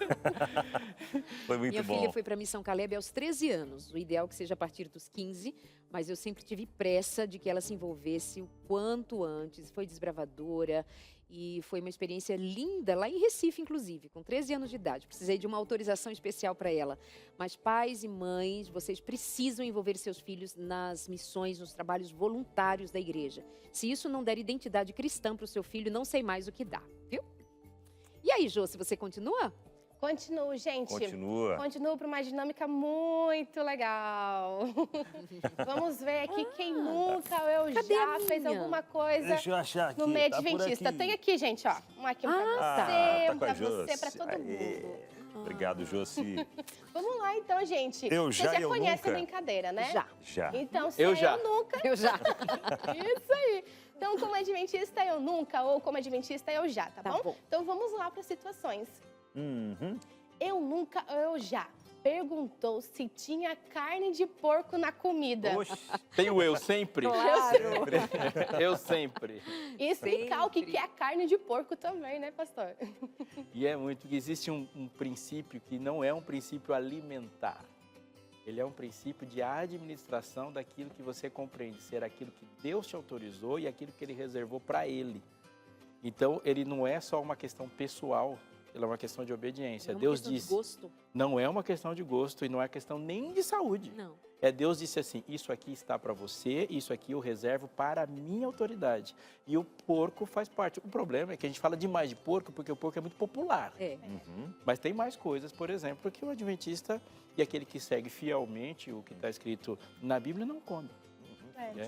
Foi muito Minha bom. filha foi para a Missão Caleb aos 13 anos. O ideal é que seja a partir dos 15, mas eu sempre tive pressa de que ela se envolvesse o quanto antes. Foi desbravadora e foi uma experiência linda, lá em Recife, inclusive, com 13 anos de idade. Precisei de uma autorização especial para ela. Mas pais e mães, vocês precisam envolver seus filhos nas missões, nos trabalhos voluntários da igreja. Se isso não der identidade cristã para o seu filho, não sei mais o que dá, viu? E aí, Jô, se você continua? Continuo, gente. Continua. Continuo para uma dinâmica muito legal. Vamos ver aqui quem nunca ou cadê a já fez minha? alguma coisa Deixa eu achar aqui, no meio tá por adventista. aqui. Tem aqui, gente, ó. Um aqui pra tá você, com um a pra você, Josi. pra todo Aê. mundo. Obrigado, Josi. Vamos lá, então, gente. Eu já, Você já eu conhece nunca. a brincadeira, né? Já. Já. Então, se Eu é já. eu nunca... Eu já. Isso aí. Então, como adventista, eu nunca, ou como adventista, eu já, tá, Tá bom. Então, vamos lá para situações. Uhum. Eu nunca, eu já. Perguntou se tinha carne de porco na comida. Oxe, Tenho eu sempre. Claro. Eu sempre. E explicar o que Sempre. é carne de porco também, né, pastor? E é muito que existe um princípio que não é um princípio alimentar. Ele é um princípio de administração daquilo que você compreende ser aquilo que Deus te autorizou e aquilo que Ele reservou para Ele. Então, ele não é só uma questão pessoal, ele é uma questão de obediência. Não é uma Deus questão de disse, gosto. não é uma questão de gosto e não é questão nem de saúde. Não. Deus disse assim, isso aqui está para você, isso aqui eu reservo para a minha autoridade. E o porco faz parte. O problema é que a gente fala demais de porco, porque o porco é muito popular. Mas tem mais coisas, por exemplo, que o adventista e aquele que segue fielmente o que está escrito na Bíblia não come.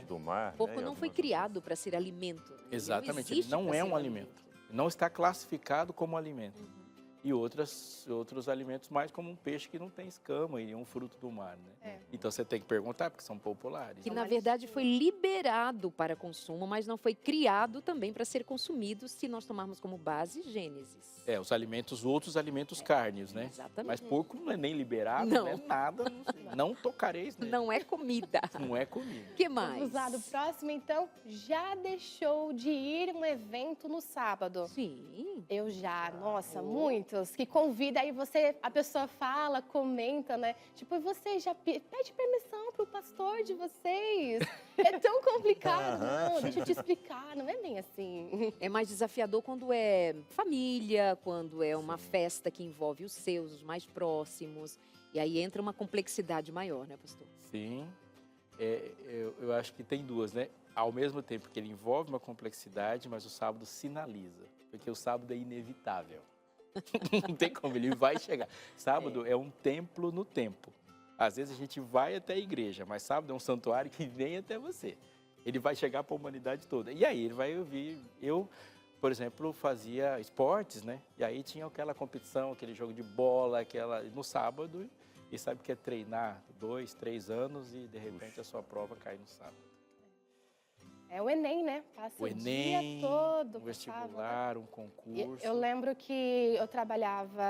Do mar, O porco né, não foi algumas- criado para ser alimento. Né? Exatamente, ele existe não pra é ser um alimento. Não está classificado como alimento. E outros alimentos mais como um peixe que não tem escama e um fruto do mar, né? Então você tem que perguntar, porque são populares. Que né? na verdade foi liberado para consumo, mas não foi criado também para ser consumido, se nós tomarmos como base Gênesis. Os outros alimentos cárneos, né? Exatamente. Mas porco não é nem liberado, Não. não é nada. Não tocareis nele. Não é comida. Não é comida. O que mais? Vamos lá do próximo, então. Já deixou de ir a um evento no sábado? Sim. Eu já, nossa, muitos. Que convida, aí a pessoa fala, comenta, né? Tipo, você já pede permissão pro pastor de vocês? É tão complicado. Não, deixa eu te explicar, não é bem assim. É mais desafiador quando é família, quando é uma festa que envolve os seus, os mais próximos. E aí entra uma complexidade maior, né, pastor? Sim. Eu acho que tem duas, né? Ao mesmo tempo que ele envolve uma complexidade, mas o sábado sinaliza. Porque o sábado é inevitável. Não tem como, ele vai chegar. Sábado é um templo no tempo. Às vezes a gente vai até a igreja, mas sábado é um santuário que vem até você. Ele vai chegar para a humanidade toda. E aí ele vai ouvir. Eu, por exemplo, fazia esportes, né? E aí tinha aquela competição, aquele jogo de bola, no sábado. E sabe que é treinar 2, 3 anos e de repente a sua prova cai no sábado. É o Enem, né? Passa O o dia Enem, todo. um passava, vestibular, um né? concurso. Eu lembro que eu trabalhava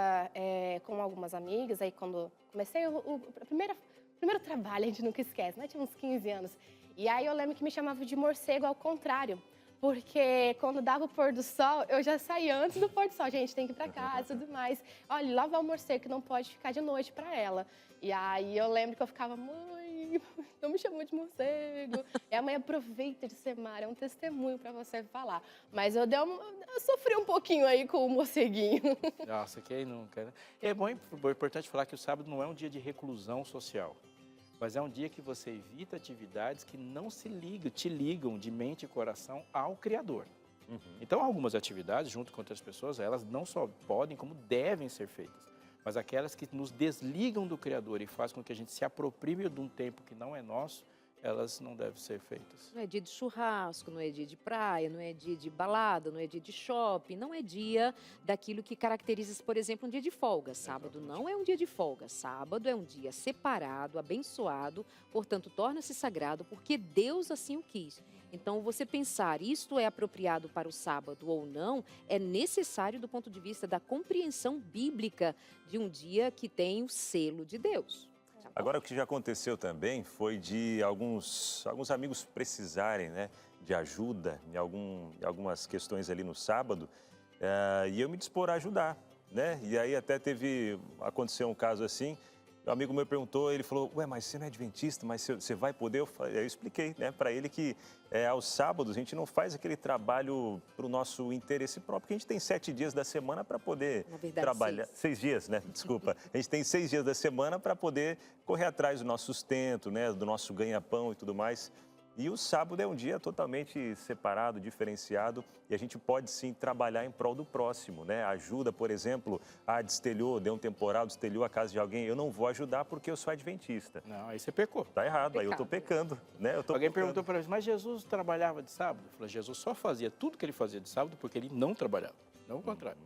com algumas amigas, aí quando comecei o primeiro trabalho, a gente nunca esquece, né? Tinha uns 15 anos. E aí eu lembro que me chamavam de morcego ao contrário. Porque quando dava o pôr do sol, eu já saía antes do pôr do sol. Gente, tem que ir pra casa e tudo mais. Olha, lá vai o morcego que não pode ficar de noite pra ela. E aí eu lembro que eu ficava, mãe, não me chamou de morcego. E a mãe aproveita de ser Mara, é um testemunho pra você falar. Mas eu sofri um pouquinho aí com o morceguinho. Nossa, quem nunca, né? É importante falar que o sábado não é um dia de reclusão social. Mas é um dia que você evita atividades que não te ligam de mente e coração ao Criador. Então, algumas atividades, junto com outras pessoas, elas não só podem, como devem ser feitas. Mas aquelas que nos desligam do Criador e fazem com que a gente se aproprie de um tempo que não é nosso, elas não devem ser feitas. Não é dia de churrasco, não é dia de praia, não é dia de balada, não é dia de shopping, não é dia daquilo que caracteriza, por exemplo, um dia de folga. Sábado não é um dia de folga. Sábado é um dia separado, abençoado, portanto, torna-se sagrado porque Deus assim o quis. Então, você pensar isto é apropriado para o sábado ou não, é necessário do ponto de vista da compreensão bíblica de um dia que tem o selo de Deus. Agora, o que já aconteceu também foi de alguns amigos precisarem, né, de ajuda em algumas questões ali no sábado, e eu me dispor a ajudar, né? E aí até aconteceu um caso assim, um amigo meu perguntou, ele falou, ué, mas você não é adventista, mas você vai poder? Eu expliquei, né, para ele que aos sábados a gente não faz aquele trabalho para o nosso interesse próprio, porque a gente tem 7 dias da semana para poder trabalhar. 6 dias, né? Desculpa. A gente tem 6 dias da semana para poder correr atrás do nosso sustento, né, do nosso ganha-pão e tudo mais. E o sábado é um dia totalmente separado, diferenciado, e a gente pode sim trabalhar em prol do próximo, né? Ajuda, por exemplo, destelhou, deu um temporal, destelhou a casa de alguém, eu não vou ajudar porque eu sou adventista. Não, aí você pecou. Tá errado, aí eu tô pecando, né? Alguém perguntou para mim, mas Jesus trabalhava de sábado? Eu falei, Jesus só fazia tudo que ele fazia de sábado porque ele não trabalhava, não o contrário.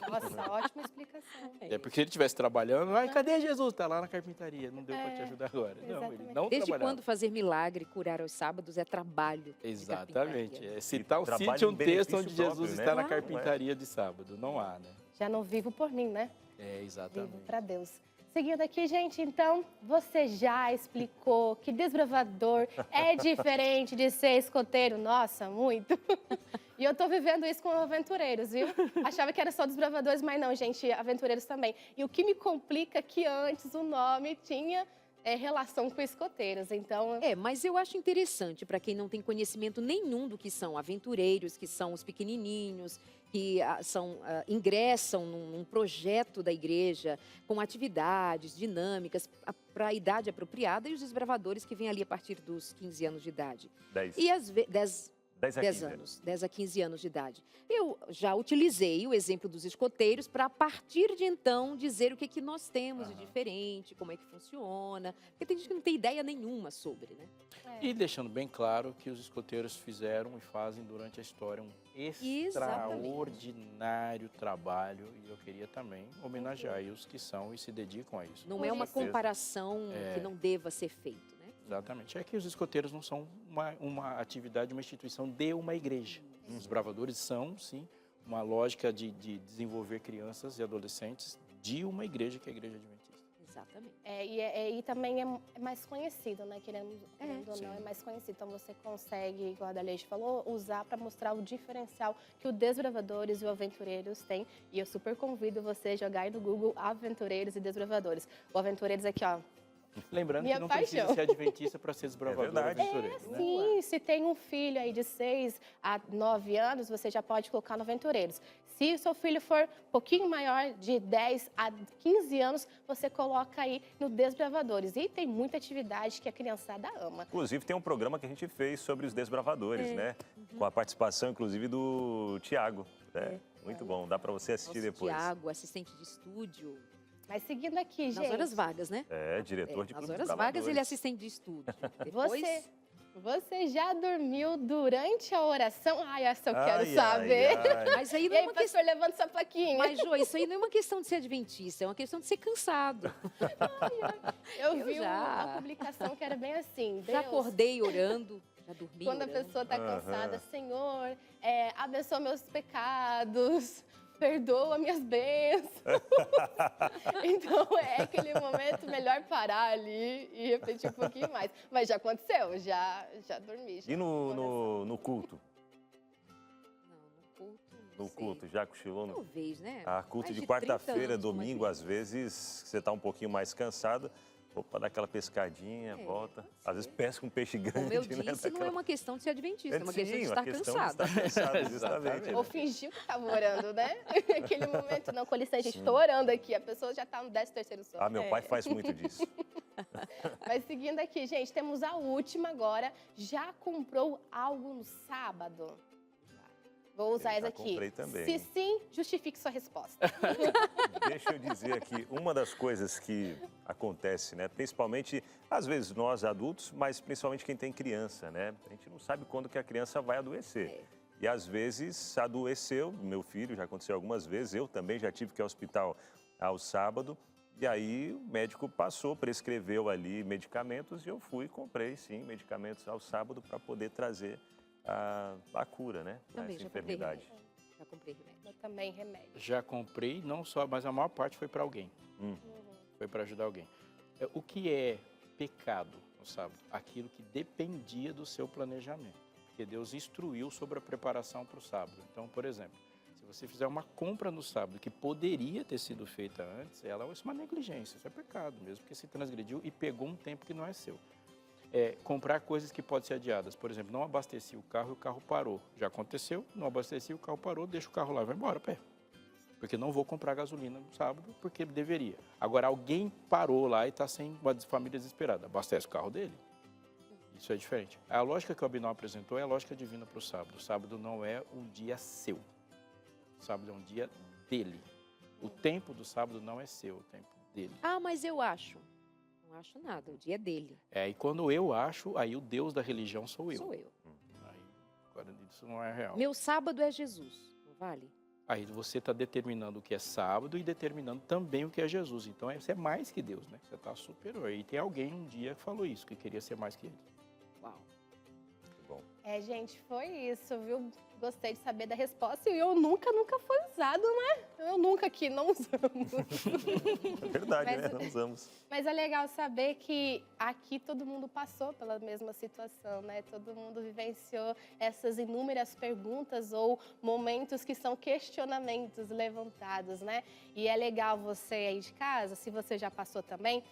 Nossa, ótima explicação. É porque se ele estivesse trabalhando, cadê Jesus? Está lá na carpintaria, não deu para te ajudar agora. Não, ele Exatamente. não Desde trabalhava. quando fazer milagre, curar aos sábados é trabalho. de Exatamente. carpintaria. Citar trabalho cite um em texto benefício onde Jesus próprio, né? está na Não é? carpintaria de sábado. Não há, né? Já não vivo por mim, né? É, exatamente. Vivo para Deus. Seguindo aqui, gente, então, você já explicou que desbravador é diferente de ser escoteiro. Nossa, muito. E eu tô vivendo isso com aventureiros, viu? Achava que era só desbravadores, mas não, gente, aventureiros também. E o que me complica é que antes o nome tinha relação com escoteiros. Então, Mas eu acho interessante para quem não tem conhecimento nenhum do que são aventureiros, que são os pequenininhos, que ingressam num projeto da igreja com atividades dinâmicas para a idade apropriada, e os desbravadores que vêm ali a partir dos 15 anos de idade. 10. E às vezes 10 a 15 anos, 10 a 15 anos de idade. Eu já utilizei o exemplo dos escoteiros para, a partir de então, dizer o que nós temos de diferente, como é que funciona, porque tem gente que não tem ideia nenhuma sobre, né? E deixando bem claro que os escoteiros fizeram e fazem durante a história um extraordinário trabalho, e eu queria também homenagear aí os que são e se dedicam a isso. Não é uma comparação que não deva ser feita, né? Exatamente. É que os escoteiros não são uma atividade, uma instituição de uma igreja. Os desbravadores são, sim, uma lógica de desenvolver crianças e adolescentes de uma igreja, que é a Igreja Adventista. Exatamente. E também é mais conhecido, né? Querendo ou não, é mais conhecido. Então você consegue, igual a Daleide falou, usar para mostrar o diferencial que o Desbravadores e o Aventureiros têm. E eu super convido você a jogar aí no Google Aventureiros e Desbravadores. O Aventureiros aqui, ó. Lembrando Minha que não paixão. precisa ser adventista para ser desbravador verdade. aventureiro, né? Sim, se tem um filho aí de 6 a 9 anos, você já pode colocar no Aventureiros. Se o seu filho for um pouquinho maior, de 10 a 15 anos, você coloca aí no Desbravadores. E tem muita atividade que a criançada ama. Inclusive, tem um programa que a gente fez sobre os desbravadores, né? Com a participação, inclusive, do Tiago. Né? Muito bom, dá para você assistir depois. Tiago, assistente de estúdio. Mas seguindo aqui, gente... Nas horas vagas, né? Diretor de Nas Clube horas dos vagas ele é Desbravadores. assistente de estúdio. Depois, Você já dormiu durante a oração? Ai, essa eu quero Ai, saber. ai, ai. mas aí E não é aí, uma questão... pastor, levanta essa plaquinha. Mas, Jô, isso aí não é uma questão de ser adventista, é uma questão de ser cansado. Eu vi já. uma publicação que era bem assim. Já Deus, acordei orando, já dormi quando a orando. pessoa está cansada, Senhor, abençoa meus pecados, perdoa minhas bênçãos. Então é aquele momento melhor parar ali e repetir um pouquinho mais. Mas já aconteceu, já dormi. Já E no culto? Não, no culto, não No sei. culto, já cochilou? Talvez, né? Culto Mais de 30 quarta-feira, anos, domingo, uma às vezes, você está um pouquinho mais cansado. Opa, dá aquela pescadinha, volta. Às vezes pesca um peixe grande, Como eu né? disse, não é uma questão de ser adventista, é uma questão de Sim, estar uma questão cansado. de estar cansado, justamente. Ou fingiu que estava orando, né? Aquele momento, não, com licença, gente, estou orando aqui. A pessoa já está no 13º sono. Meu pai faz muito disso. Mas seguindo aqui, gente, temos a última agora. Já comprou algo no sábado? Vou usar Eu essa já aqui. comprei também. Se sim, justifique sua resposta. Deixa eu dizer aqui, uma das coisas que acontece, né? Principalmente, às vezes, nós adultos, mas principalmente quem tem criança, né? A gente não sabe quando que a criança vai adoecer. E às vezes adoeceu, meu filho já aconteceu algumas vezes, eu também já tive que ir ao hospital ao sábado. E aí o médico prescreveu ali medicamentos e eu fui e comprei, sim, medicamentos ao sábado para poder trazer a cura, né? Também Essa já comprei enfermidade. remédio. Já comprei remédio. Eu também remédio. Já comprei, não só, mas a maior parte foi para alguém. Foi para ajudar alguém. O que é pecado no sábado? Aquilo que dependia do seu planejamento. Porque Deus instruiu sobre a preparação para o sábado. Então, por exemplo, se você fizer uma compra no sábado que poderia ter sido feita antes, ela é uma negligência, isso é pecado mesmo, porque se transgrediu e pegou um tempo que não é seu. Comprar coisas que podem ser adiadas. Por exemplo, não abasteci o carro e o carro parou. Já aconteceu, não abasteci, o carro parou, deixa o carro lá e vai embora, pé. Porque não vou comprar gasolina no sábado, porque deveria. Agora, alguém parou lá e está sem uma família desesperada. Abastece o carro dele. Isso é diferente. A lógica que o Abinão apresentou é a lógica divina para o sábado. O sábado não é um dia seu. O sábado é um dia dele. O tempo do sábado não é seu, o tempo dele. Mas eu acho. Não acho nada, o dia é dele. E quando eu acho, aí o Deus da religião sou eu. Sou eu. Aí, agora, isso não é real. Meu sábado é Jesus, não vale? Aí você está determinando o que é sábado e determinando também o que é Jesus. Então você é mais que Deus, né? Você está superior. E tem alguém um dia que falou isso, que queria ser mais que ele. Uau. Muito bom. Gente, foi isso, viu? Gostei de saber da resposta e eu nunca foi usado, né? Eu nunca aqui não usamos. É verdade, Mas- né? Não usamos. Mas é legal saber que aqui todo mundo passou pela mesma situação, né? Todo mundo vivenciou essas inúmeras perguntas ou momentos que são questionamentos levantados, né? E é legal você aí de casa, se você já passou também,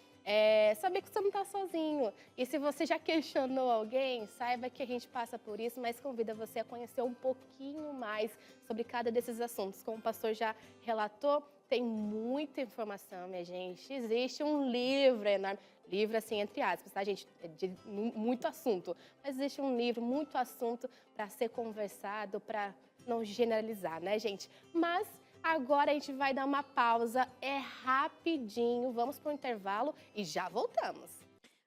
saber que você não está sozinho. E se você já questionou alguém, saiba que a gente passa por isso, mas convida você a conhecer um pouquinho mais sobre cada desses assuntos. Como o pastor já relatou, tem muita informação, minha gente. Existe um livro enorme, livro assim, entre aspas, tá, gente? É de muito assunto. Mas existe um livro, muito assunto para ser conversado, para não generalizar, né, gente? Mas agora a gente vai dar uma pausa, é rapidinho, vamos para o intervalo e já voltamos.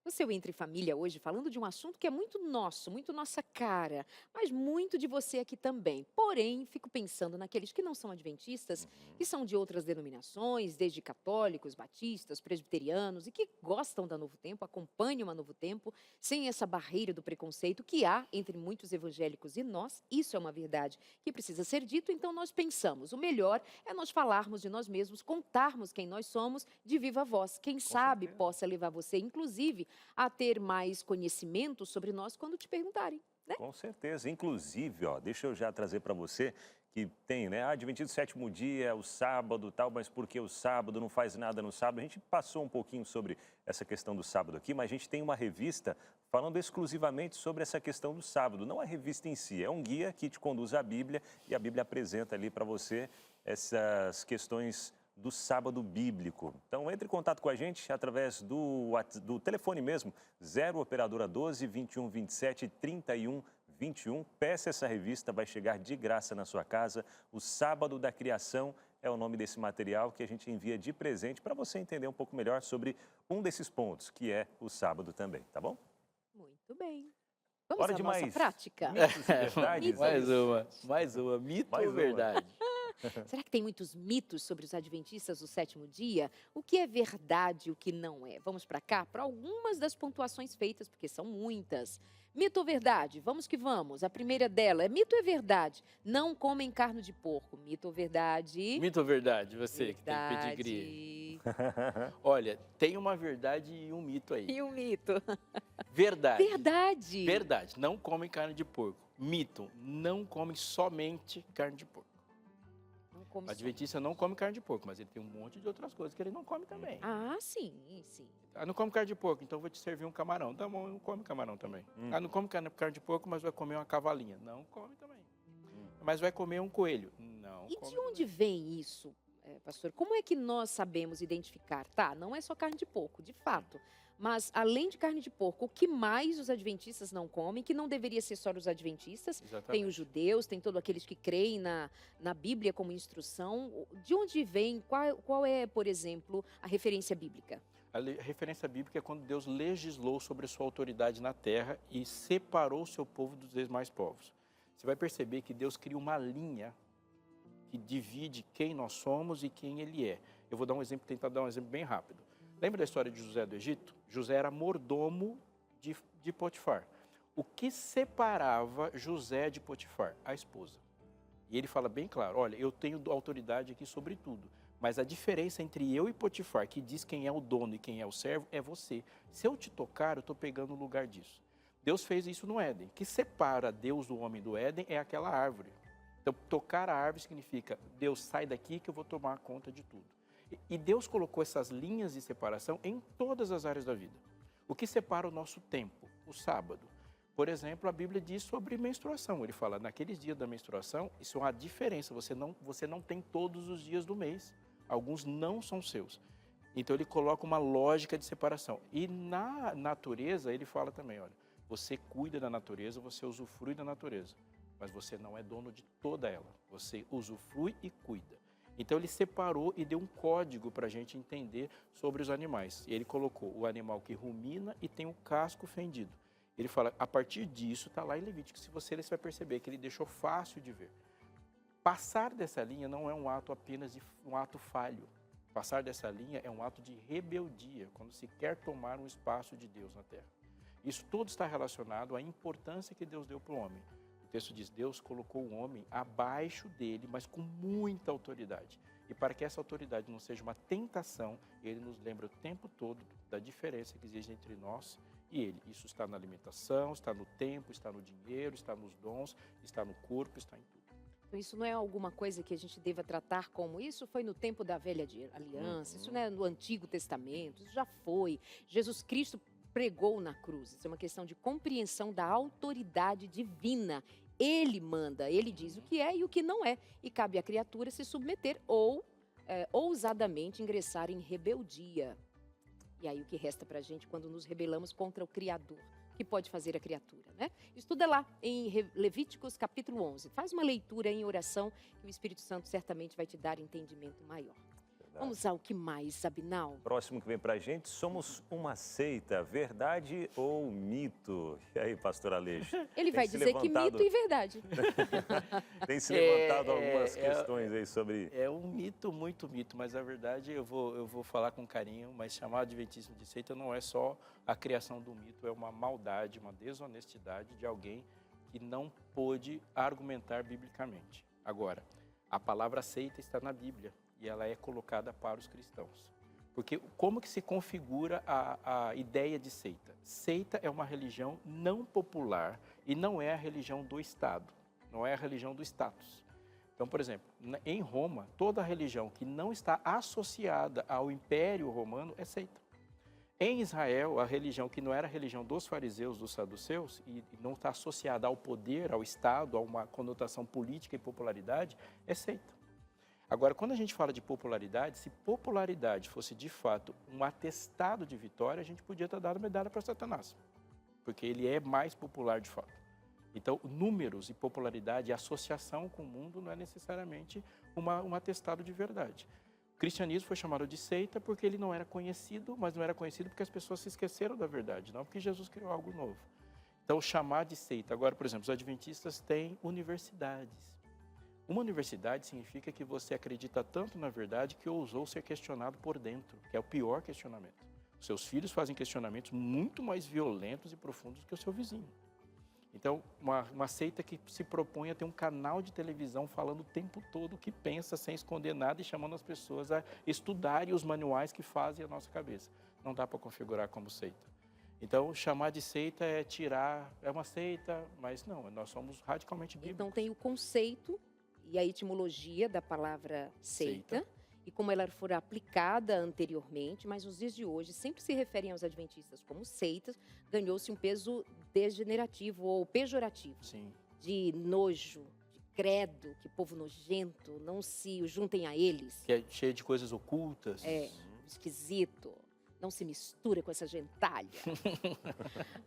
O seu Entre Família hoje falando de um assunto que é muito nosso, muito nossa cara, mas muito de você aqui também. Porém, fico pensando naqueles que não são adventistas, que são de outras denominações, desde católicos, batistas, presbiterianos, e que gostam da Novo Tempo, acompanham a Novo Tempo, sem essa barreira do preconceito que há entre muitos evangélicos e nós. Isso é uma verdade que precisa ser dito, então nós pensamos, o melhor é nós falarmos de nós mesmos, contarmos quem nós somos de viva voz. Quem sabe possa levar você, inclusive, a ter mais conhecimento sobre nós quando te perguntarem, né? Com certeza. Inclusive, ó, deixa eu já trazer para você que tem, né? Adventista do sétimo dia, o sábado e tal, mas por que o sábado? Não faz nada no sábado. A gente passou um pouquinho sobre essa questão do sábado aqui, mas a gente tem uma revista falando exclusivamente sobre essa questão do sábado. Não a revista em si, é um guia que te conduz à Bíblia e a Bíblia apresenta ali para você essas questões do sábado bíblico. Então, entre em contato com a gente através do telefone mesmo, 0 operadora 12 21 27 31 21. Peça essa revista, vai chegar de graça na sua casa. O Sábado da Criação é o nome desse material que a gente envia de presente para você entender um pouco melhor sobre um desses pontos, que é o sábado também, tá bom? Muito bem. Vamos Hora à de nossa mais prática? mitos e verdades. Mais uma. Mito Mais ou uma. verdade? Será que tem muitos mitos sobre os adventistas do sétimo dia? O que é verdade e o que não é? Vamos para cá para algumas das pontuações feitas, porque são muitas. Mito ou verdade? Vamos que vamos. A primeira dela é mito ou é verdade? Não comem carne de porco. Mito ou verdade? Mito ou verdade? Você que tem pedigree. Olha, tem uma verdade e um mito aí. E um mito? Verdade. Verdade. Verdade. Não comem carne de porco. Mito. Não comem somente carne de porco. Não come O adventista não come carne de porco, mas ele tem um monte de outras coisas que ele não come também. Ah, sim, sim. Ah, não come carne de porco, então vou te servir um camarão. Tá bom, não come camarão também. Ah, não come carne de porco, mas vai comer uma cavalinha. Não come também. Mas vai comer um coelho. Não E come de onde vem isso, pastor? Como é que nós sabemos identificar? Tá, não é só carne de porco, de fato. Mas, além de carne de porco, o que mais os adventistas não comem, que não deveria ser só os adventistas, Exatamente. tem os judeus, tem todos aqueles que creem na Bíblia como instrução. De onde vem, qual é, por exemplo, a referência bíblica? A referência bíblica é quando Deus legislou sobre a sua autoridade na terra e separou o seu povo dos demais povos. Você vai perceber que Deus cria uma linha que divide quem nós somos e quem Ele é. Eu vou dar um exemplo, tentar dar um exemplo bem rápido. Lembra da história de José do Egito? José era mordomo de Potifar. O que separava José de Potifar? A esposa. E ele fala bem claro, olha, eu tenho autoridade aqui sobre tudo, mas a diferença entre eu e Potifar, que diz quem é o dono e quem é o servo, é você. Se eu te tocar, eu estou pegando o lugar disso. Deus fez isso no Éden. O que separa Deus do homem do Éden é aquela árvore. Então, tocar a árvore significa, Deus, sai daqui que eu vou tomar conta de tudo. E Deus colocou essas linhas de separação em todas as áreas da vida. O que separa o nosso tempo? O sábado. Por exemplo, a Bíblia diz sobre menstruação. Ele fala, naqueles dias da menstruação, isso é uma diferença. Você não tem todos os dias do mês. Alguns não são seus. Então, ele coloca uma lógica de separação. E na natureza, ele fala também, olha, você cuida da natureza, você usufrui da natureza. Mas você não é dono de toda ela. Você usufrui e cuida. Então, ele separou e deu um código para a gente entender sobre os animais. Ele colocou o animal que rumina e tem o casco fendido. Ele fala, a partir disso, está lá em Levítico. Se você ler, você vai perceber que ele deixou fácil de ver. Passar dessa linha não é um ato apenas de um ato falho. Passar dessa linha é um ato de rebeldia, quando se quer tomar um espaço de Deus na terra. Isso tudo está relacionado à importância que Deus deu para o homem. O texto diz, Deus colocou o homem abaixo dele, mas com muita autoridade. E para que essa autoridade não seja uma tentação, ele nos lembra o tempo todo da diferença que existe entre nós e ele. Isso está na alimentação, está no tempo, está no dinheiro, está nos dons, está no corpo, está em tudo. Então, isso não é alguma coisa que a gente deva tratar como isso foi no tempo da velha aliança, isso não é no Antigo Testamento, isso já foi. Jesus Cristo pregou na cruz. Isso é uma questão de compreensão da autoridade divina. Ele manda, ele diz o que é e o que não é. E cabe à criatura se submeter ou ousadamente ingressar em rebeldia. E aí o que resta para a gente quando nos rebelamos contra o Criador? O que pode fazer a criatura, né? Estuda lá em Levíticos capítulo 11. Faz uma leitura em oração que o Espírito Santo certamente vai te dar entendimento maior. Vamos ao que mais, Abinal? Próximo que vem pra gente, somos uma seita, verdade ou mito? E aí, pastor Aleixo? Ele vai dizer que mito e verdade. Tem se levantado algumas questões aí sobre... É um mito, muito mito, mas a verdade eu vou falar com carinho, mas chamar adventismo de seita não é só a criação do mito, é uma maldade, uma desonestidade de alguém que não pôde argumentar biblicamente. Agora, a palavra seita está na Bíblia. E ela é colocada para os cristãos. Porque como que se configura a ideia de seita? Seita é uma religião não popular e não é a religião do Estado, não é a religião do status. Então, por exemplo, em Roma, toda religião que não está associada ao Império Romano é seita. Em Israel, a religião que não era a religião dos fariseus, dos saduceus, e não está associada ao poder, ao Estado, a uma conotação política e popularidade, é seita. Agora, quando a gente fala de popularidade, se popularidade fosse de fato um atestado de vitória, a gente podia ter dado medalha para Satanás, porque ele é mais popular de fato. Então, números e popularidade e associação com o mundo não é necessariamente um atestado de verdade. O cristianismo foi chamado de seita porque ele não era conhecido, mas não era conhecido porque as pessoas se esqueceram da verdade, não porque Jesus criou algo novo. Então, chamar de seita. Agora, por exemplo, os adventistas têm universidades. Uma universidade significa que você acredita tanto na verdade que ousou ser questionado por dentro, que é o pior questionamento. Seus filhos fazem questionamentos muito mais violentos e profundos que o seu vizinho. Então, uma seita que se propõe a ter um canal de televisão falando o tempo todo o que pensa, sem esconder nada e chamando as pessoas a estudarem os manuais que fazem a nossa cabeça. Não dá para configurar como seita. Então, chamar de seita é é uma seita, mas não, nós somos radicalmente bíblicos. Então tem o conceito e a etimologia da palavra seita, e como ela for aplicada anteriormente, mas nos dias de hoje sempre se referem aos adventistas como seitas, ganhou-se um peso degenerativo ou pejorativo. Sim. De nojo, de credo, que povo nojento, não se juntem a eles. Que é cheio de coisas ocultas. É, esquisito. Não se mistura com essa gentalha.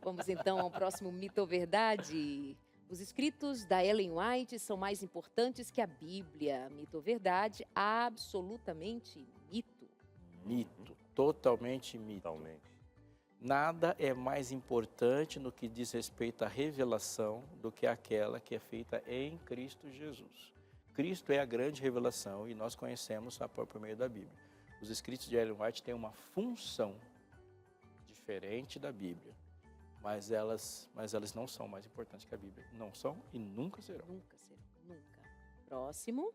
Vamos então ao próximo mito ou verdade. Os escritos da Ellen White são mais importantes que a Bíblia. Mito ou verdade? Absolutamente mito. Mito, totalmente mito. Totalmente. Nada é mais importante no que diz respeito à revelação do que aquela que é feita em Cristo Jesus. Cristo é a grande revelação e nós conhecemos só por meio da Bíblia. Os escritos de Ellen White têm uma função diferente da Bíblia. Mas elas não são mais importantes que a Bíblia. Não são e nunca serão. Nunca serão, nunca. Próximo.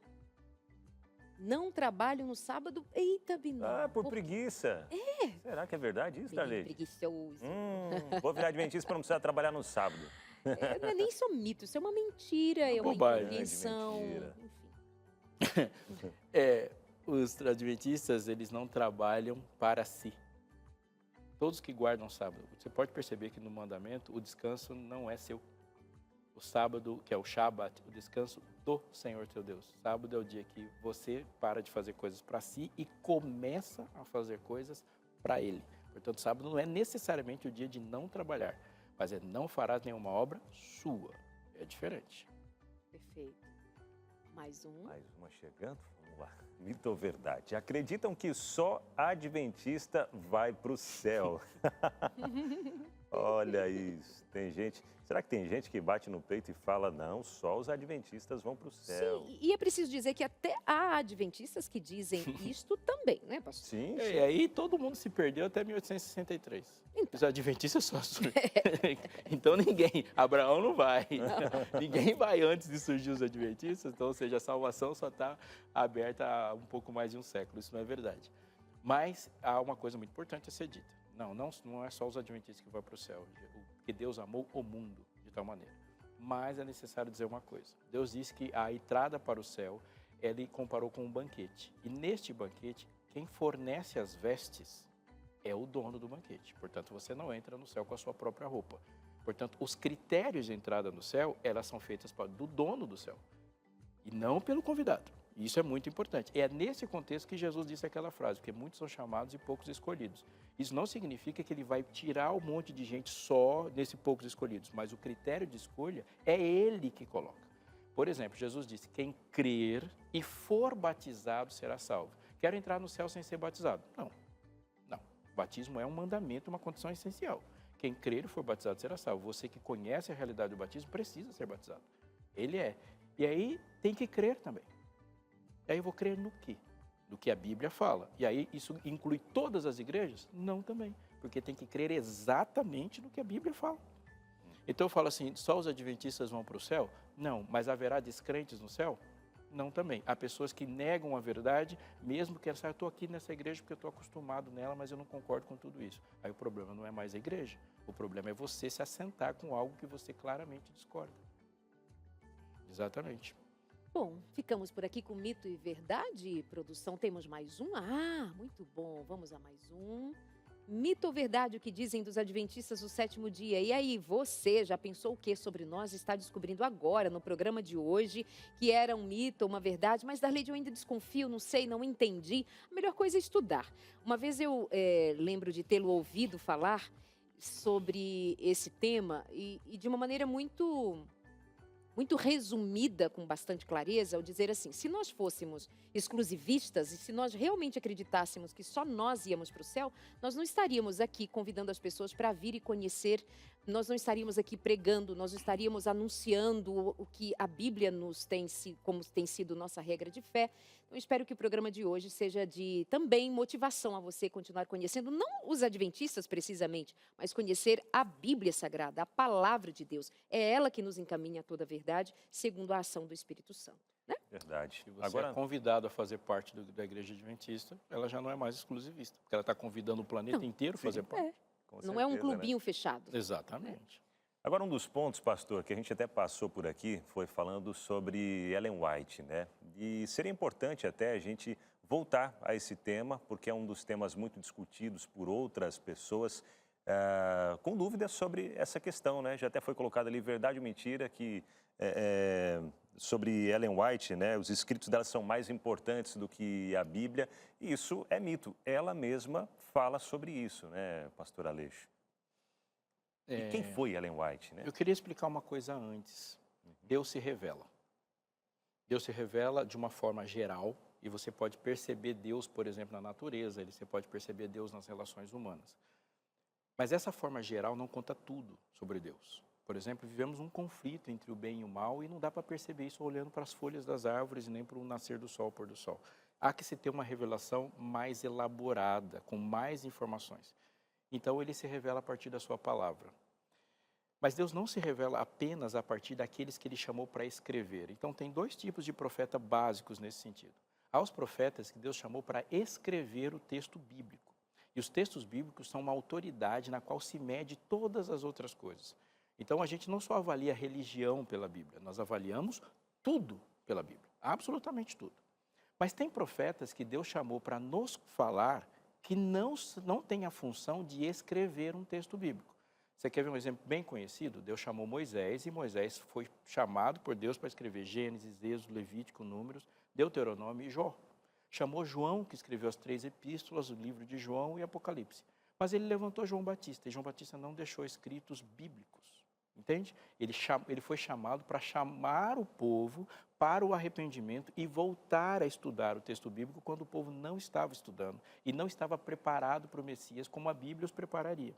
Não trabalho no sábado. Eita, Binó. Por preguiça. É. Será que é verdade isso, Bem Darley? preguiçoso. Vou virar adventista para não precisar trabalhar no sábado. Não é nem só mito, isso é uma mentira, é uma bobagem. incompreensão. Mentira. Enfim. Os adventistas, eles não trabalham para si. Todos que guardam o sábado, você pode perceber que no mandamento o descanso não é seu. O sábado, que é o Shabat, o descanso do Senhor teu Deus. Sábado é o dia que você para de fazer coisas para si e começa a fazer coisas para Ele. Portanto, sábado não é necessariamente o dia de não trabalhar, mas é não farás nenhuma obra sua. É diferente. Perfeito. Mais um. Mais uma chegando, vamos lá. Mito ou verdade? Acreditam que só adventista vai para o céu? Olha isso, tem gente... Será que tem gente que bate no peito e fala, não, só os adventistas vão para o céu? Sim, e é preciso dizer que até há adventistas que dizem isto também, né, pastor? Sim, E aí todo mundo se perdeu até 1863. Então. Os adventistas só surgem. Então ninguém, Abraão não vai, ninguém vai antes de surgir os adventistas, então, ou seja, a salvação só está aberta há um pouco mais de um século, isso não é verdade. Mas há uma coisa muito importante a ser dita. Não é só os adventistas que vão para o céu, porque Deus amou o mundo de tal maneira. Mas é necessário dizer uma coisa. Deus disse que a entrada para o céu, ele comparou com um banquete. E neste banquete, quem fornece as vestes é o dono do banquete. Portanto, você não entra no céu com a sua própria roupa. Portanto, os critérios de entrada no céu, elas são feitas do dono do céu. E não pelo convidado. Isso é muito importante. É nesse contexto que Jesus disse aquela frase, porque muitos são chamados e poucos escolhidos. Isso não significa que ele vai tirar um monte de gente só nesse poucos escolhidos, mas o critério de escolha é ele que coloca. Por exemplo, Jesus disse, quem crer e for batizado será salvo. Quero entrar no céu sem ser batizado? Não. Não. O batismo é um mandamento, uma condição essencial. Quem crer e for batizado será salvo. Você que conhece a realidade do batismo precisa ser batizado. Ele é. E aí tem que crer também. E aí eu vou crer no quê? Do que a Bíblia fala. E aí isso inclui todas as igrejas? Não também, porque tem que crer exatamente no que a Bíblia fala. Então eu falo assim, só os adventistas vão para o céu? Não, mas haverá descrentes no céu? Não também. Há pessoas que negam a verdade, mesmo que elas eu estou aqui nessa igreja porque eu estou acostumado nela, mas eu não concordo com tudo isso. Aí o problema não é mais a igreja, o problema é você se assentar com algo que você claramente discorda. Exatamente. Bom, ficamos por aqui com mito e verdade. Produção, temos mais um? Ah, muito bom. Vamos a mais um. Mito ou verdade, o que dizem dos adventistas do sétimo dia? E aí, você já pensou o que sobre nós? Está descobrindo agora, no programa de hoje, que era um mito ou uma verdade, mas Darleide, eu ainda desconfio, não sei, não entendi. A melhor coisa é estudar. Uma vez eu lembro de tê-lo ouvido falar sobre esse tema e de uma maneira muito resumida, com bastante clareza, ao dizer assim, se nós fôssemos exclusivistas e se nós realmente acreditássemos que só nós íamos para o céu, nós não estaríamos aqui convidando as pessoas para vir e conhecer, nós não estaríamos aqui pregando, nós não estaríamos anunciando o que a Bíblia nos tem, como tem sido nossa regra de fé. Então, espero que o programa de hoje seja de também motivação a você continuar conhecendo, não os adventistas precisamente, mas conhecer a Bíblia Sagrada, a palavra de Deus. É ela que nos encaminha a toda a verdade, segundo a ação do Espírito Santo. Né? Verdade. Se você é convidado a fazer parte da Igreja Adventista, ela já não é mais exclusivista, porque ela está convidando o planeta inteiro a fazer parte. Não é um clubinho fechado. Exatamente. Agora, um dos pontos, pastor, que a gente até passou por aqui, foi falando sobre Ellen White, né? E seria importante até a gente voltar a esse tema, porque é um dos temas muito discutidos por outras pessoas, com dúvidas sobre essa questão, né? Já até foi colocado ali verdade ou mentira, que sobre Ellen White, né? Os escritos dela são mais importantes do que a Bíblia, e isso é mito. Ela mesma fala sobre isso, né, pastor Aleixo? E quem foi Ellen White, né? Eu queria explicar uma coisa antes. Deus se revela. Deus se revela de uma forma geral, e você pode perceber Deus, por exemplo, na natureza, você pode perceber Deus nas relações humanas. Mas essa forma geral não conta tudo sobre Deus. Por exemplo, vivemos um conflito entre o bem e o mal e não dá para perceber isso olhando para as folhas das árvores e nem para o nascer do sol, o pôr do sol. Há que se ter uma revelação mais elaborada, com mais informações. Então, ele se revela a partir da sua palavra. Mas Deus não se revela apenas a partir daqueles que ele chamou para escrever. Então, tem dois tipos de profeta básicos nesse sentido. Há os profetas que Deus chamou para escrever o texto bíblico. E os textos bíblicos são uma autoridade na qual se mede todas as outras coisas. Então, a gente não só avalia a religião pela Bíblia, nós avaliamos tudo pela Bíblia, absolutamente tudo. Mas tem profetas que Deus chamou para nos falar que não tem a função de escrever um texto bíblico. Você quer ver um exemplo bem conhecido? Deus chamou Moisés e Moisés foi chamado por Deus para escrever Gênesis, Êxodo, Levítico, Números, Deuteronômio e Jó. Chamou João, que escreveu as 3 epístolas, o livro de João e Apocalipse. Mas ele levantou João Batista, e João Batista não deixou escritos bíblicos. Entende? Ele foi chamado para chamar o povo para o arrependimento e voltar a estudar o texto bíblico quando o povo não estava estudando e não estava preparado para o Messias como a Bíblia os prepararia.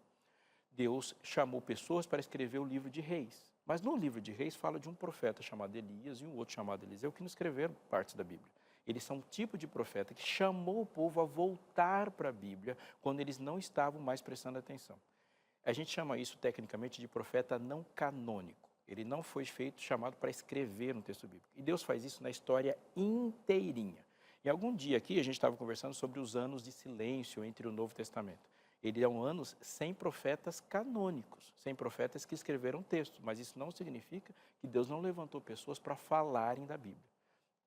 Deus chamou pessoas para escrever o livro de Reis. Mas no livro de Reis fala de um profeta chamado Elias e um outro chamado Eliseu que não escreveram partes da Bíblia. Eles são um tipo de profeta que chamou o povo a voltar para a Bíblia quando eles não estavam mais prestando atenção. A gente chama isso tecnicamente de profeta não canônico. Ele não foi chamado para escrever um texto bíblico. E Deus faz isso na história inteirinha. E algum dia aqui a gente estava conversando sobre os anos de silêncio entre o Novo Testamento. Eram anos sem profetas canônicos, sem profetas que escreveram textos. Mas isso não significa que Deus não levantou pessoas para falarem da Bíblia.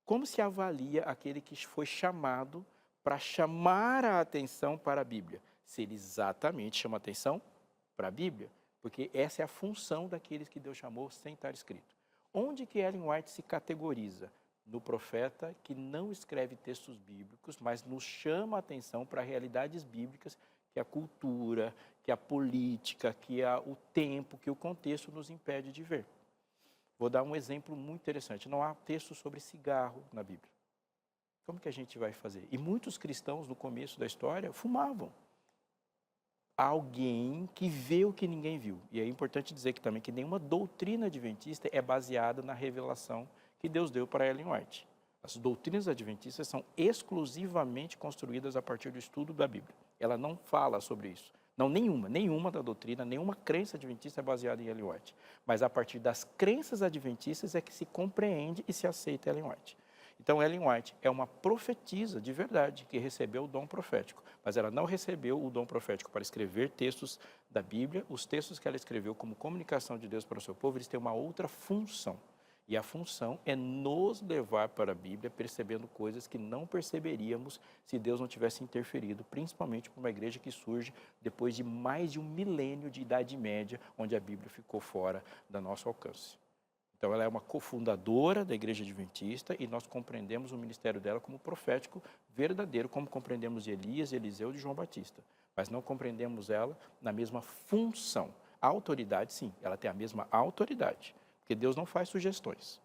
Como se avalia aquele que foi chamado para chamar a atenção para a Bíblia? Se ele exatamente chama a atenção para a Bíblia, porque essa é a função daqueles que Deus chamou sem estar escrito. Onde que Ellen White se categoriza? No profeta que não escreve textos bíblicos, mas nos chama a atenção para realidades bíblicas, que a cultura, que a política, que o tempo, que o contexto nos impede de ver. Vou dar um exemplo muito interessante. Não há texto sobre cigarro na Bíblia. Como que a gente vai fazer? E muitos cristãos, no começo da história, fumavam. Alguém que vê o que ninguém viu. E é importante dizer que também que nenhuma doutrina adventista é baseada na revelação que Deus deu para Ellen White. As doutrinas adventistas são exclusivamente construídas a partir do estudo da Bíblia. Ela não fala sobre isso. Não, nenhuma da doutrina, nenhuma crença adventista é baseada em Ellen White. Mas a partir das crenças adventistas é que se compreende e se aceita Ellen White. Então, Ellen White é uma profetisa de verdade, que recebeu o dom profético. Mas ela não recebeu o dom profético para escrever textos da Bíblia. Os textos que ela escreveu como comunicação de Deus para o seu povo, eles têm uma outra função. E a função é nos levar para a Bíblia, percebendo coisas que não perceberíamos se Deus não tivesse interferido, principalmente para uma igreja que surge depois de mais de 1 milênio de Idade Média, onde a Bíblia ficou fora do nosso alcance. Então, ela é uma cofundadora da Igreja Adventista e nós compreendemos o ministério dela como profético verdadeiro, como compreendemos de Elias, Eliseu e de João Batista. Mas não compreendemos ela na mesma função. A autoridade, sim, ela tem a mesma autoridade. Porque Deus não faz sugestões.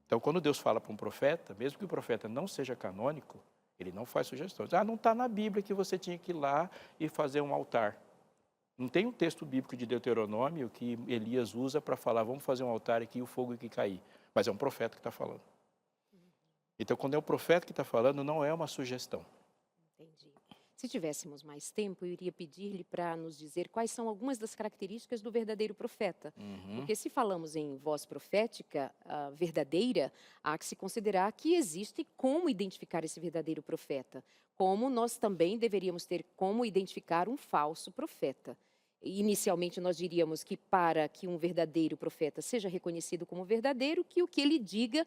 Então, quando Deus fala para um profeta, mesmo que o profeta não seja canônico, ele não faz sugestões. Não está na Bíblia que você tinha que ir lá e fazer um altar. Não tem um texto bíblico de Deuteronômio que Elias usa para falar, vamos fazer um altar aqui e o fogo que cair. Mas é um profeta que está falando. Então, quando é o profeta que está falando, não é uma sugestão. Entendi. Se tivéssemos mais tempo, eu iria pedir-lhe para nos dizer quais são algumas das características do verdadeiro profeta. Porque se falamos em voz profética verdadeira, há que se considerar que existe como identificar esse verdadeiro profeta. Como nós também deveríamos ter como identificar um falso profeta. Inicialmente, nós diríamos que para que um verdadeiro profeta seja reconhecido como verdadeiro, que o que ele diga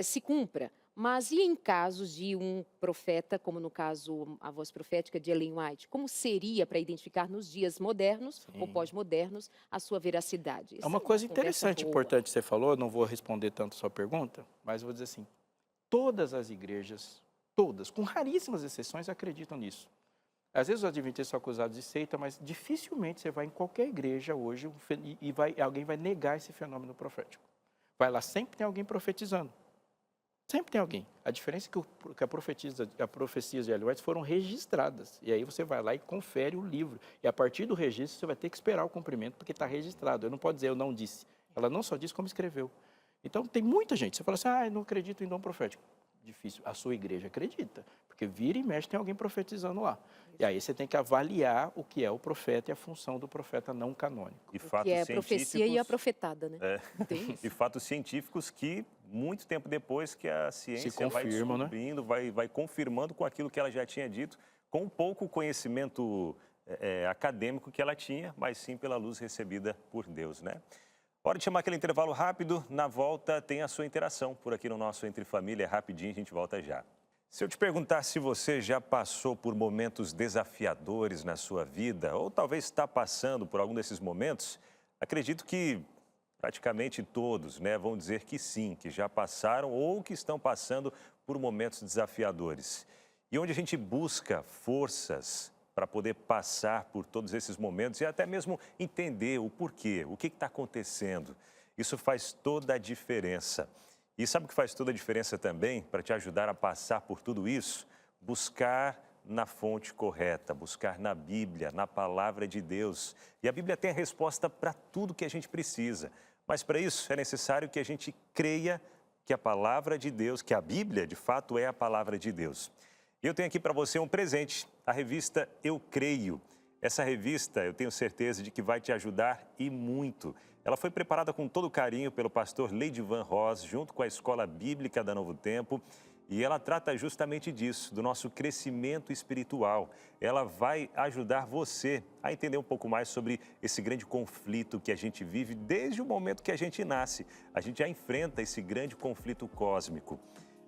se cumpra. Mas e em casos de um profeta, como no caso a voz profética de Ellen White, como seria para identificar nos dias modernos ou pós-modernos a sua veracidade? É uma coisa interessante, importante que você falou, eu não vou responder tanto a sua pergunta, mas eu vou dizer assim, todas as igrejas, todas, com raríssimas exceções, acreditam nisso. Às vezes os adventistas são acusados de seita, mas dificilmente você vai em qualquer igreja hoje e alguém vai negar esse fenômeno profético. Vai lá, sempre tem alguém profetizando. Sempre tem alguém. A diferença é que as profecias de Ellen White foram registradas. E aí você vai lá e confere o livro. E a partir do registro, você vai ter que esperar o cumprimento, porque está registrado. Eu não posso dizer, eu não disse. Ela não só disse como escreveu. Então, tem muita gente. Você fala assim, eu não acredito em dom profético. Difícil. A sua igreja acredita. Porque vira e mexe, tem alguém profetizando lá. E aí você tem que avaliar o que é o profeta e a função do profeta não canônico. E fatos que é a profecia e a profetada, né? E fatos científicos que, muito tempo depois que a ciência vai descobrindo, né? vai confirmando com aquilo que ela já tinha dito, com pouco conhecimento acadêmico que ela tinha, mas sim pela luz recebida por Deus, né? Hora de chamar aquele intervalo rápido. Na volta tem a sua interação por aqui no nosso Entre Família. Rapidinho, a gente volta já. Se eu te perguntar se você já passou por momentos desafiadores na sua vida, ou talvez está passando por algum desses momentos, acredito que praticamente todos, né, vão dizer que sim, que já passaram ou que estão passando por momentos desafiadores. E onde a gente busca forças para poder passar por todos esses momentos e até mesmo entender o porquê, o que está acontecendo. Isso faz toda a diferença. E sabe o que faz toda a diferença também, para te ajudar a passar por tudo isso? Buscar na fonte correta, buscar na Bíblia, na palavra de Deus. E a Bíblia tem a resposta para tudo que a gente precisa. Mas para isso é necessário que a gente creia que a palavra de Deus, que a Bíblia de fato é a palavra de Deus. E eu tenho aqui para você um presente, a revista Eu Creio. Essa revista eu tenho certeza de que vai te ajudar e muito. Ela foi preparada com todo carinho pelo pastor Leidivan Ross, junto com a Escola Bíblica da Novo Tempo. E ela trata justamente disso, do nosso crescimento espiritual. Ela vai ajudar você a entender um pouco mais sobre esse grande conflito que a gente vive desde o momento que a gente nasce. A gente já enfrenta esse grande conflito cósmico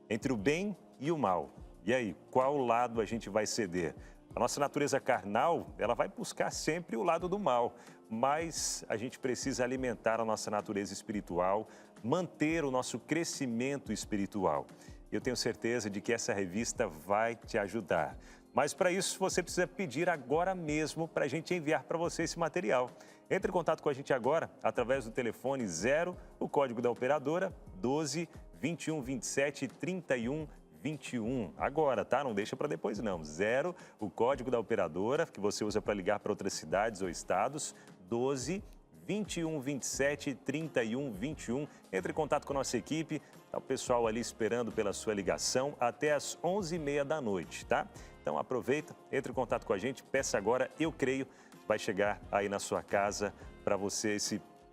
entre o bem e o mal. E aí, qual lado a gente vai ceder? A nossa natureza carnal, ela vai buscar sempre o lado do mal, mas a gente precisa alimentar a nossa natureza espiritual, manter o nosso crescimento espiritual. Eu tenho certeza de que essa revista vai te ajudar. Mas para isso, você precisa pedir agora mesmo para a gente enviar para você esse material. Entre em contato com a gente agora, através do telefone 0, o código da operadora, 12 21 27 31 21. Agora, tá? Não deixa para depois, não. 0, o código da operadora, que você usa para ligar para outras cidades ou estados, 12 21 27 31 21. Entre em contato com a nossa equipe. Tá o pessoal ali esperando pela sua ligação até às 11h30 da noite, tá? Então aproveita, entre em contato com a gente, peça agora, eu creio, vai chegar aí na sua casa para você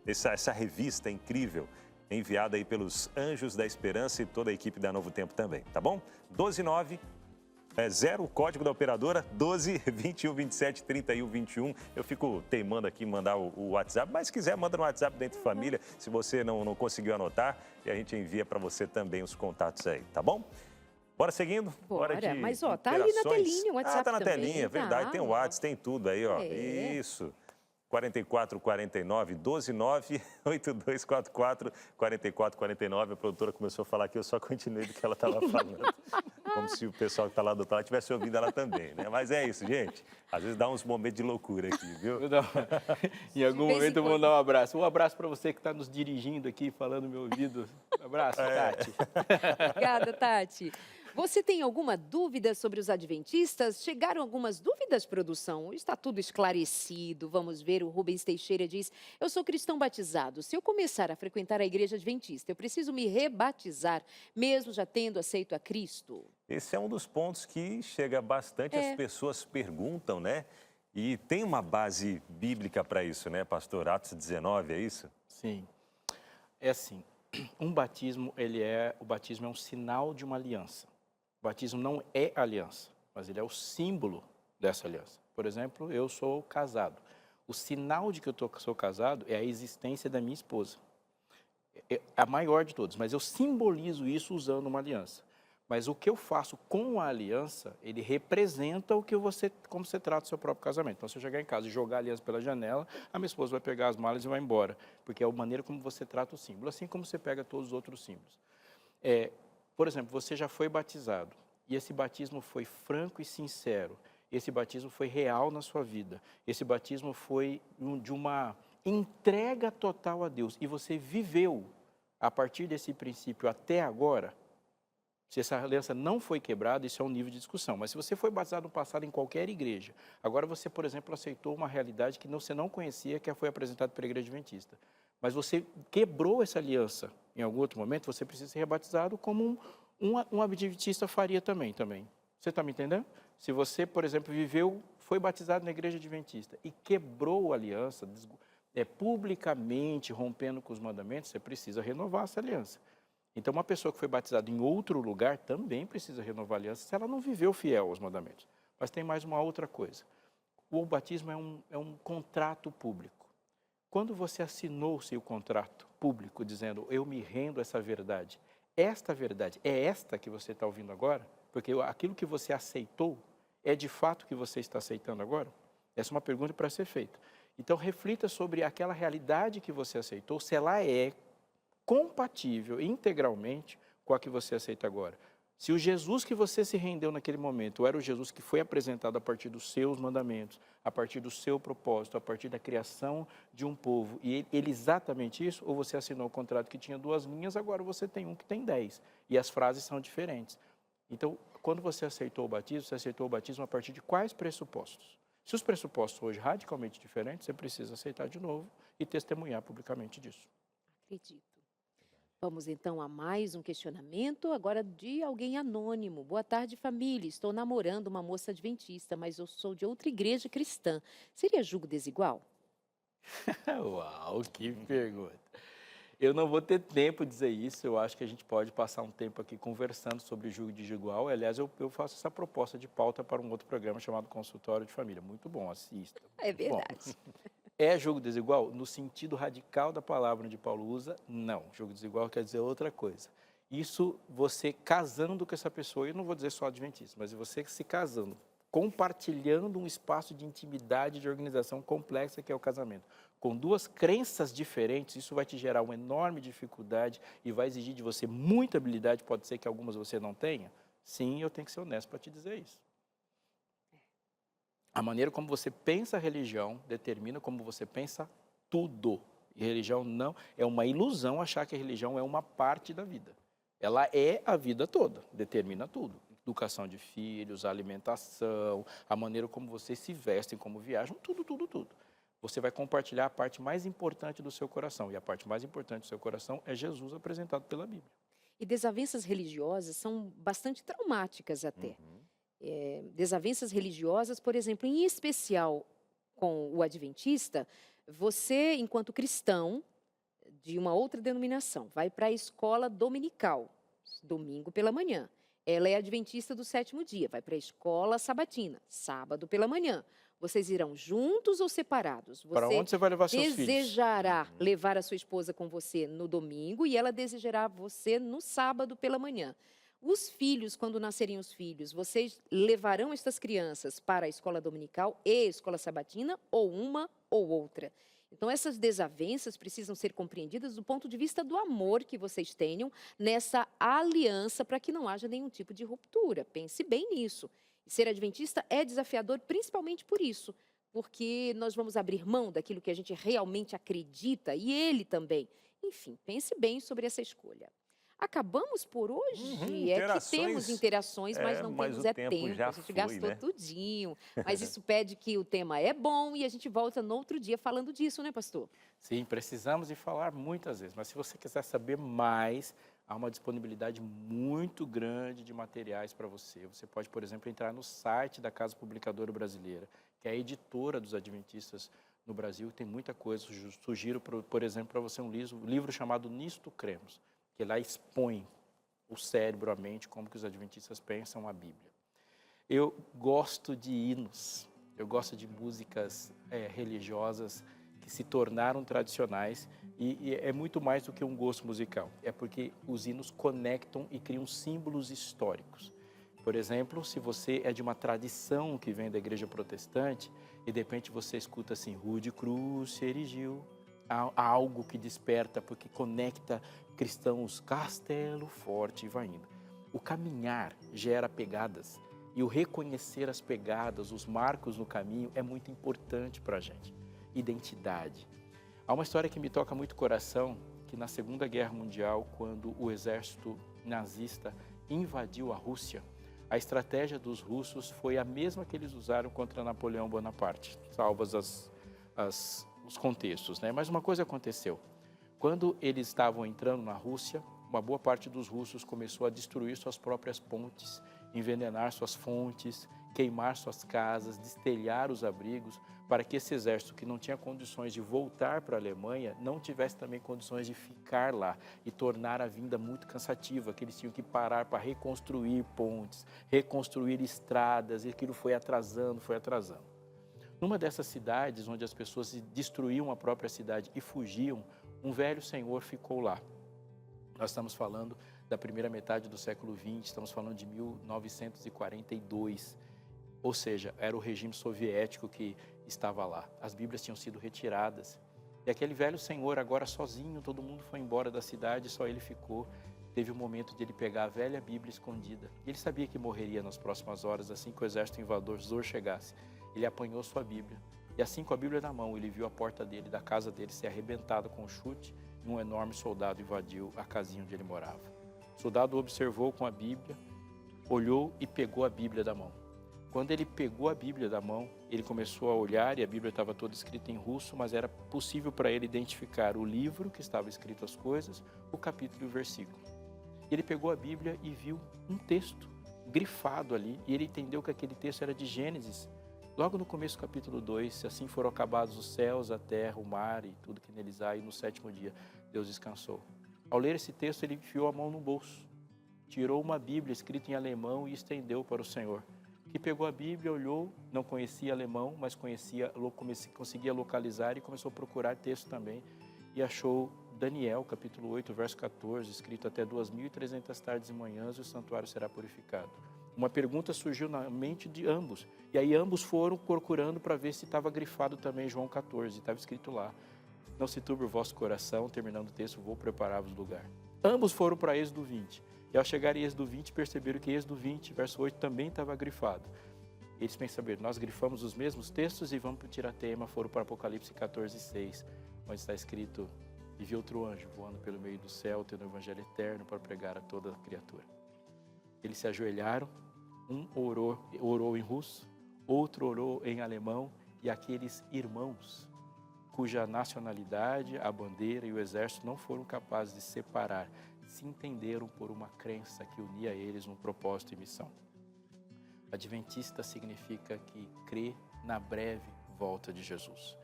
essa revista incrível, enviada aí pelos Anjos da Esperança e toda a equipe da Novo Tempo também, tá bom? 129 0, o código da operadora, 12 21 27 31 21. Eu fico teimando aqui em mandar o WhatsApp, mas se quiser, manda no WhatsApp dentro de família, se você não conseguiu anotar, e a gente envia para você também os contatos aí, tá bom? Bora seguindo? Bora, de mas ó, tá ali na interações. telinha o WhatsApp tá na também, telinha, tá. verdade, tem o WhatsApp, tem tudo aí, ó. É. Isso. 4449 129 8244 4449. A produtora começou a falar aqui, eu só continuei do que ela estava falando. Como se o pessoal que está lá do outro lado tivesse ouvido ela também, né? Mas é isso, gente. Às vezes dá uns momentos de loucura aqui, viu? Em algum vez em momento eu vou quando. dar um abraço. Um abraço para você que está nos dirigindo aqui, falando no meu ouvido. Um abraço, Tati. Obrigada, Tati. Você tem alguma dúvida sobre os adventistas? Chegaram algumas dúvidas, produção? Está tudo esclarecido. Vamos ver, o Rubens Teixeira diz: eu sou cristão batizado. Se eu começar a frequentar a igreja adventista, eu preciso me rebatizar, mesmo já tendo aceito a Cristo? Esse é um dos pontos que chega bastante, as pessoas perguntam, né? E tem uma base bíblica para isso, né, pastor? Atos 19, é isso? Sim. É assim, o batismo é um sinal de uma aliança. O batismo não é aliança, mas ele é o símbolo dessa aliança. Por exemplo, eu sou casado. O sinal de que eu sou casado é a existência da minha esposa. É a maior de todos, mas eu simbolizo isso usando uma aliança. Mas o que eu faço com a aliança, ele representa como você trata o seu próprio casamento. Então, se eu chegar em casa e jogar a aliança pela janela, a minha esposa vai pegar as malas e vai embora, porque é a maneira como você trata o símbolo, assim como você pega todos os outros símbolos. Por exemplo, você já foi batizado, e esse batismo foi franco e sincero, esse batismo foi real na sua vida, esse batismo foi de uma entrega total a Deus, e você viveu, a partir desse princípio até agora. Se essa aliança não foi quebrada, isso é um nível de discussão. Mas se você foi batizado no passado em qualquer igreja, agora você, por exemplo, aceitou uma realidade que você não conhecia, que foi apresentada pela Igreja Adventista. Mas você quebrou essa aliança em algum outro momento, você precisa ser rebatizado como um adventista faria também. Você está me entendendo? Se você, por exemplo, foi batizado na Igreja Adventista e quebrou a aliança, publicamente rompendo com os mandamentos, você precisa renovar essa aliança. Então, uma pessoa que foi batizada em outro lugar também precisa renovar a aliança se ela não viveu fiel aos mandamentos. Mas tem mais uma outra coisa. O batismo é um contrato público. Quando você assinou o seu contrato público, dizendo, eu me rendo a essa verdade, esta verdade é esta que você está ouvindo agora? Porque aquilo que você aceitou é de fato o que você está aceitando agora? Essa é uma pergunta para ser feita. Então, reflita sobre aquela realidade que você aceitou, se ela é compatível integralmente com a que você aceita agora. Se o Jesus que você se rendeu naquele momento era o Jesus que foi apresentado a partir dos seus mandamentos, a partir do seu propósito, a partir da criação de um povo, e ele exatamente isso, ou você assinou um contrato que tinha 2 linhas, agora você tem um que tem 10, e as frases são diferentes. Então, quando você aceitou o batismo a partir de quais pressupostos? Se os pressupostos hoje radicalmente diferentes, você precisa aceitar de novo e testemunhar publicamente disso. Acredito. Vamos então a mais um questionamento, agora de alguém anônimo. Boa tarde, família. Estou namorando uma moça adventista, mas eu sou de outra igreja cristã. Seria julgo desigual? Uau, que pergunta. Eu não vou ter tempo de dizer isso, eu acho que a gente pode passar um tempo aqui conversando sobre julgo desigual. Aliás, eu faço essa proposta de pauta para um outro programa chamado Consultório de Família. Muito bom, assista. É Bom, verdade. é jogo desigual? No sentido radical da palavra onde Paulo usa, não. Jogo desigual quer dizer outra coisa. Isso você casando com essa pessoa, eu não vou dizer só adventista, mas você se casando, compartilhando um espaço de intimidade, de organização complexa que é o casamento. Com duas crenças diferentes, isso vai te gerar uma enorme dificuldade e vai exigir de você muita habilidade, pode ser que algumas você não tenha. Sim, eu tenho que ser honesto para te dizer isso. A maneira como você pensa a religião determina como você pensa tudo. E religião não é uma ilusão achar que a religião é uma parte da vida. Ela é a vida toda, determina tudo. Educação de filhos, a alimentação, a maneira como vocês se vestem, como viajam, tudo, tudo, tudo. Você vai compartilhar a parte mais importante do seu coração. E a parte mais importante do seu coração é Jesus apresentado pela Bíblia. E desavenças religiosas são bastante traumáticas até. Desavenças religiosas, por exemplo, em especial com o adventista, você, enquanto cristão de uma outra denominação, vai para a escola dominical, domingo pela manhã. Ela é adventista do 7º dia, vai para a escola sabatina, sábado pela manhã. Vocês irão juntos ou separados? Para onde você vai levar seus filhos? Desejará levar a sua esposa com você no domingo e ela desejará você no sábado pela manhã. Os filhos, quando nascerem os filhos, vocês levarão estas crianças para a escola dominical e escola sabatina ou uma ou outra? Então, essas desavenças precisam ser compreendidas do ponto de vista do amor que vocês tenham nessa aliança para que não haja nenhum tipo de ruptura. Pense bem nisso. Ser adventista é desafiador principalmente por isso, porque nós vamos abrir mão daquilo que a gente realmente acredita e ele também. Enfim, pense bem sobre essa escolha. Acabamos por hoje. É que temos interações, mas não temos tempo. Já a gente foi, gastou né? tudinho. Mas isso pede que o tema é bom e a gente volta no outro dia falando disso, né, pastor? Sim, precisamos de falar muitas vezes. Mas se você quiser saber mais, há uma disponibilidade muito grande de materiais para você. Você pode, por exemplo, entrar no site da Casa Publicadora Brasileira, que é a editora dos adventistas no Brasil. Tem muita coisa. Sugiro, por exemplo, para você um livro chamado Nisto Cremos, que lá expõe o cérebro, a mente, como que os adventistas pensam a Bíblia. Eu gosto de hinos, eu gosto de músicas religiosas que se tornaram tradicionais e é muito mais do que um gosto musical. É porque os hinos conectam e criam símbolos históricos. Por exemplo, se você é de uma tradição que vem da igreja protestante e de repente você escuta assim, Rude Cruz se erigiu, há algo que desperta, porque conecta cristãos, Castelo Forte e vai indo. O caminhar gera pegadas e o reconhecer as pegadas, os marcos no caminho é muito importante para a gente. Identidade. Há uma história que me toca muito o coração, que na Segunda Guerra Mundial, quando o exército nazista invadiu a Rússia, a estratégia dos russos foi a mesma que eles usaram contra Napoleão Bonaparte, salvas os contextos, né? Mas uma coisa aconteceu. Quando eles estavam entrando na Rússia, uma boa parte dos russos começou a destruir suas próprias pontes, envenenar suas fontes, queimar suas casas, destelhar os abrigos, para que esse exército que não tinha condições de voltar para a Alemanha, não tivesse também condições de ficar lá e tornar a vinda muito cansativa, que eles tinham que parar para reconstruir pontes, reconstruir estradas, e aquilo foi atrasando, foi atrasando. Numa dessas cidades, onde as pessoas destruíam a própria cidade e fugiam, um velho senhor ficou lá. Nós estamos falando da primeira metade do século XX, estamos falando de 1942. Ou seja, era o regime soviético que estava lá. As Bíblias tinham sido retiradas. E aquele velho senhor, agora sozinho, todo mundo foi embora da cidade, só ele ficou. Teve um momento de ele pegar a velha Bíblia escondida. E ele sabia que morreria nas próximas horas, assim que o exército invasor chegasse. Ele apanhou sua Bíblia. E assim, com a Bíblia na mão, ele viu a porta dele, da casa dele, ser arrebentada com um chute, e um enorme soldado invadiu a casinha onde ele morava. O soldado observou com a Bíblia, olhou e pegou a Bíblia da mão. Quando ele pegou a Bíblia da mão, ele começou a olhar, e a Bíblia estava toda escrita em russo, mas era possível para ele identificar o livro que estava escrito as coisas, o capítulo e o versículo. Ele pegou a Bíblia e viu um texto grifado ali, e ele entendeu que aquele texto era de Gênesis. Logo no começo do capítulo 2, assim foram acabados os céus, a terra, o mar e tudo que neles há, e no 7º dia. Deus descansou. Ao ler esse texto, ele enfiou a mão no bolso, tirou uma Bíblia escrita em alemão e estendeu para o Senhor, que pegou a Bíblia, olhou, não conhecia alemão, mas conseguia localizar e começou a procurar texto também, e achou Daniel, capítulo 8, verso 14, escrito: até 2.300 tardes e manhãs o santuário será purificado. Uma pergunta surgiu na mente de ambos, e aí ambos foram procurando para ver se estava grifado também João 14, estava escrito lá: não se turbe o vosso coração, terminando o texto, vou preparar-vos lugar. Ambos foram para Êxodo 20, e ao chegar em Êxodo 20, perceberam que Êxodo 20, verso 8, também estava grifado. Eles pensaram: nós grifamos os mesmos textos e vamos para o tiratema. Foram para Apocalipse 14, 6, onde está escrito: e vi outro anjo voando pelo meio do céu, tendo o evangelho eterno para pregar a toda a criatura. Eles se ajoelharam, um orou em russo, outro orou em alemão, e aqueles irmãos, cuja nacionalidade, a bandeira e o exército não foram capazes de separar, se entenderam por uma crença que unia eles num propósito e missão. Adventista significa que crê na breve volta de Jesus.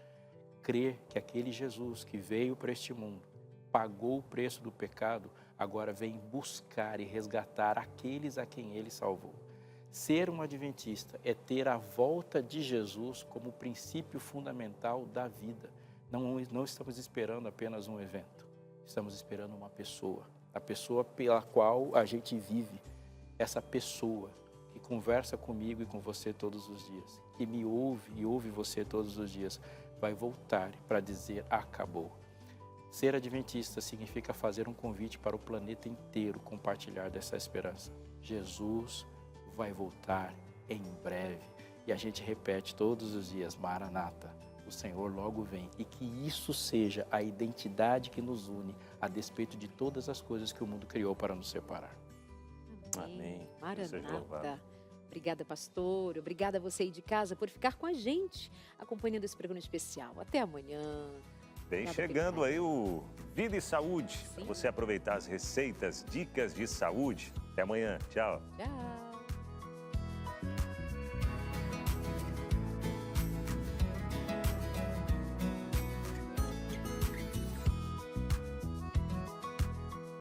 Crer que aquele Jesus que veio para este mundo, pagou o preço do pecado, agora vem buscar e resgatar aqueles a quem ele salvou. Ser um adventista é ter a volta de Jesus como princípio fundamental da vida. Não estamos esperando apenas um evento, estamos esperando uma pessoa. A pessoa pela qual a gente vive, essa pessoa que conversa comigo e com você todos os dias, que me ouve e ouve você todos os dias, vai voltar para dizer: acabou. Ser adventista significa fazer um convite para o planeta inteiro compartilhar dessa esperança. Jesus vai voltar em breve. E a gente repete todos os dias: Maranata, o Senhor logo vem. E que isso seja a identidade que nos une, a despeito de todas as coisas que o mundo criou para nos separar. Amém. Maranata. Obrigada, pastor. Obrigada a você aí de casa por ficar com a gente, acompanhando esse programa especial. Até amanhã. Vem Obrigada, chegando aí o Vida e Saúde, Sim. para você aproveitar as receitas, dicas de saúde. Até amanhã. Tchau. Tchau.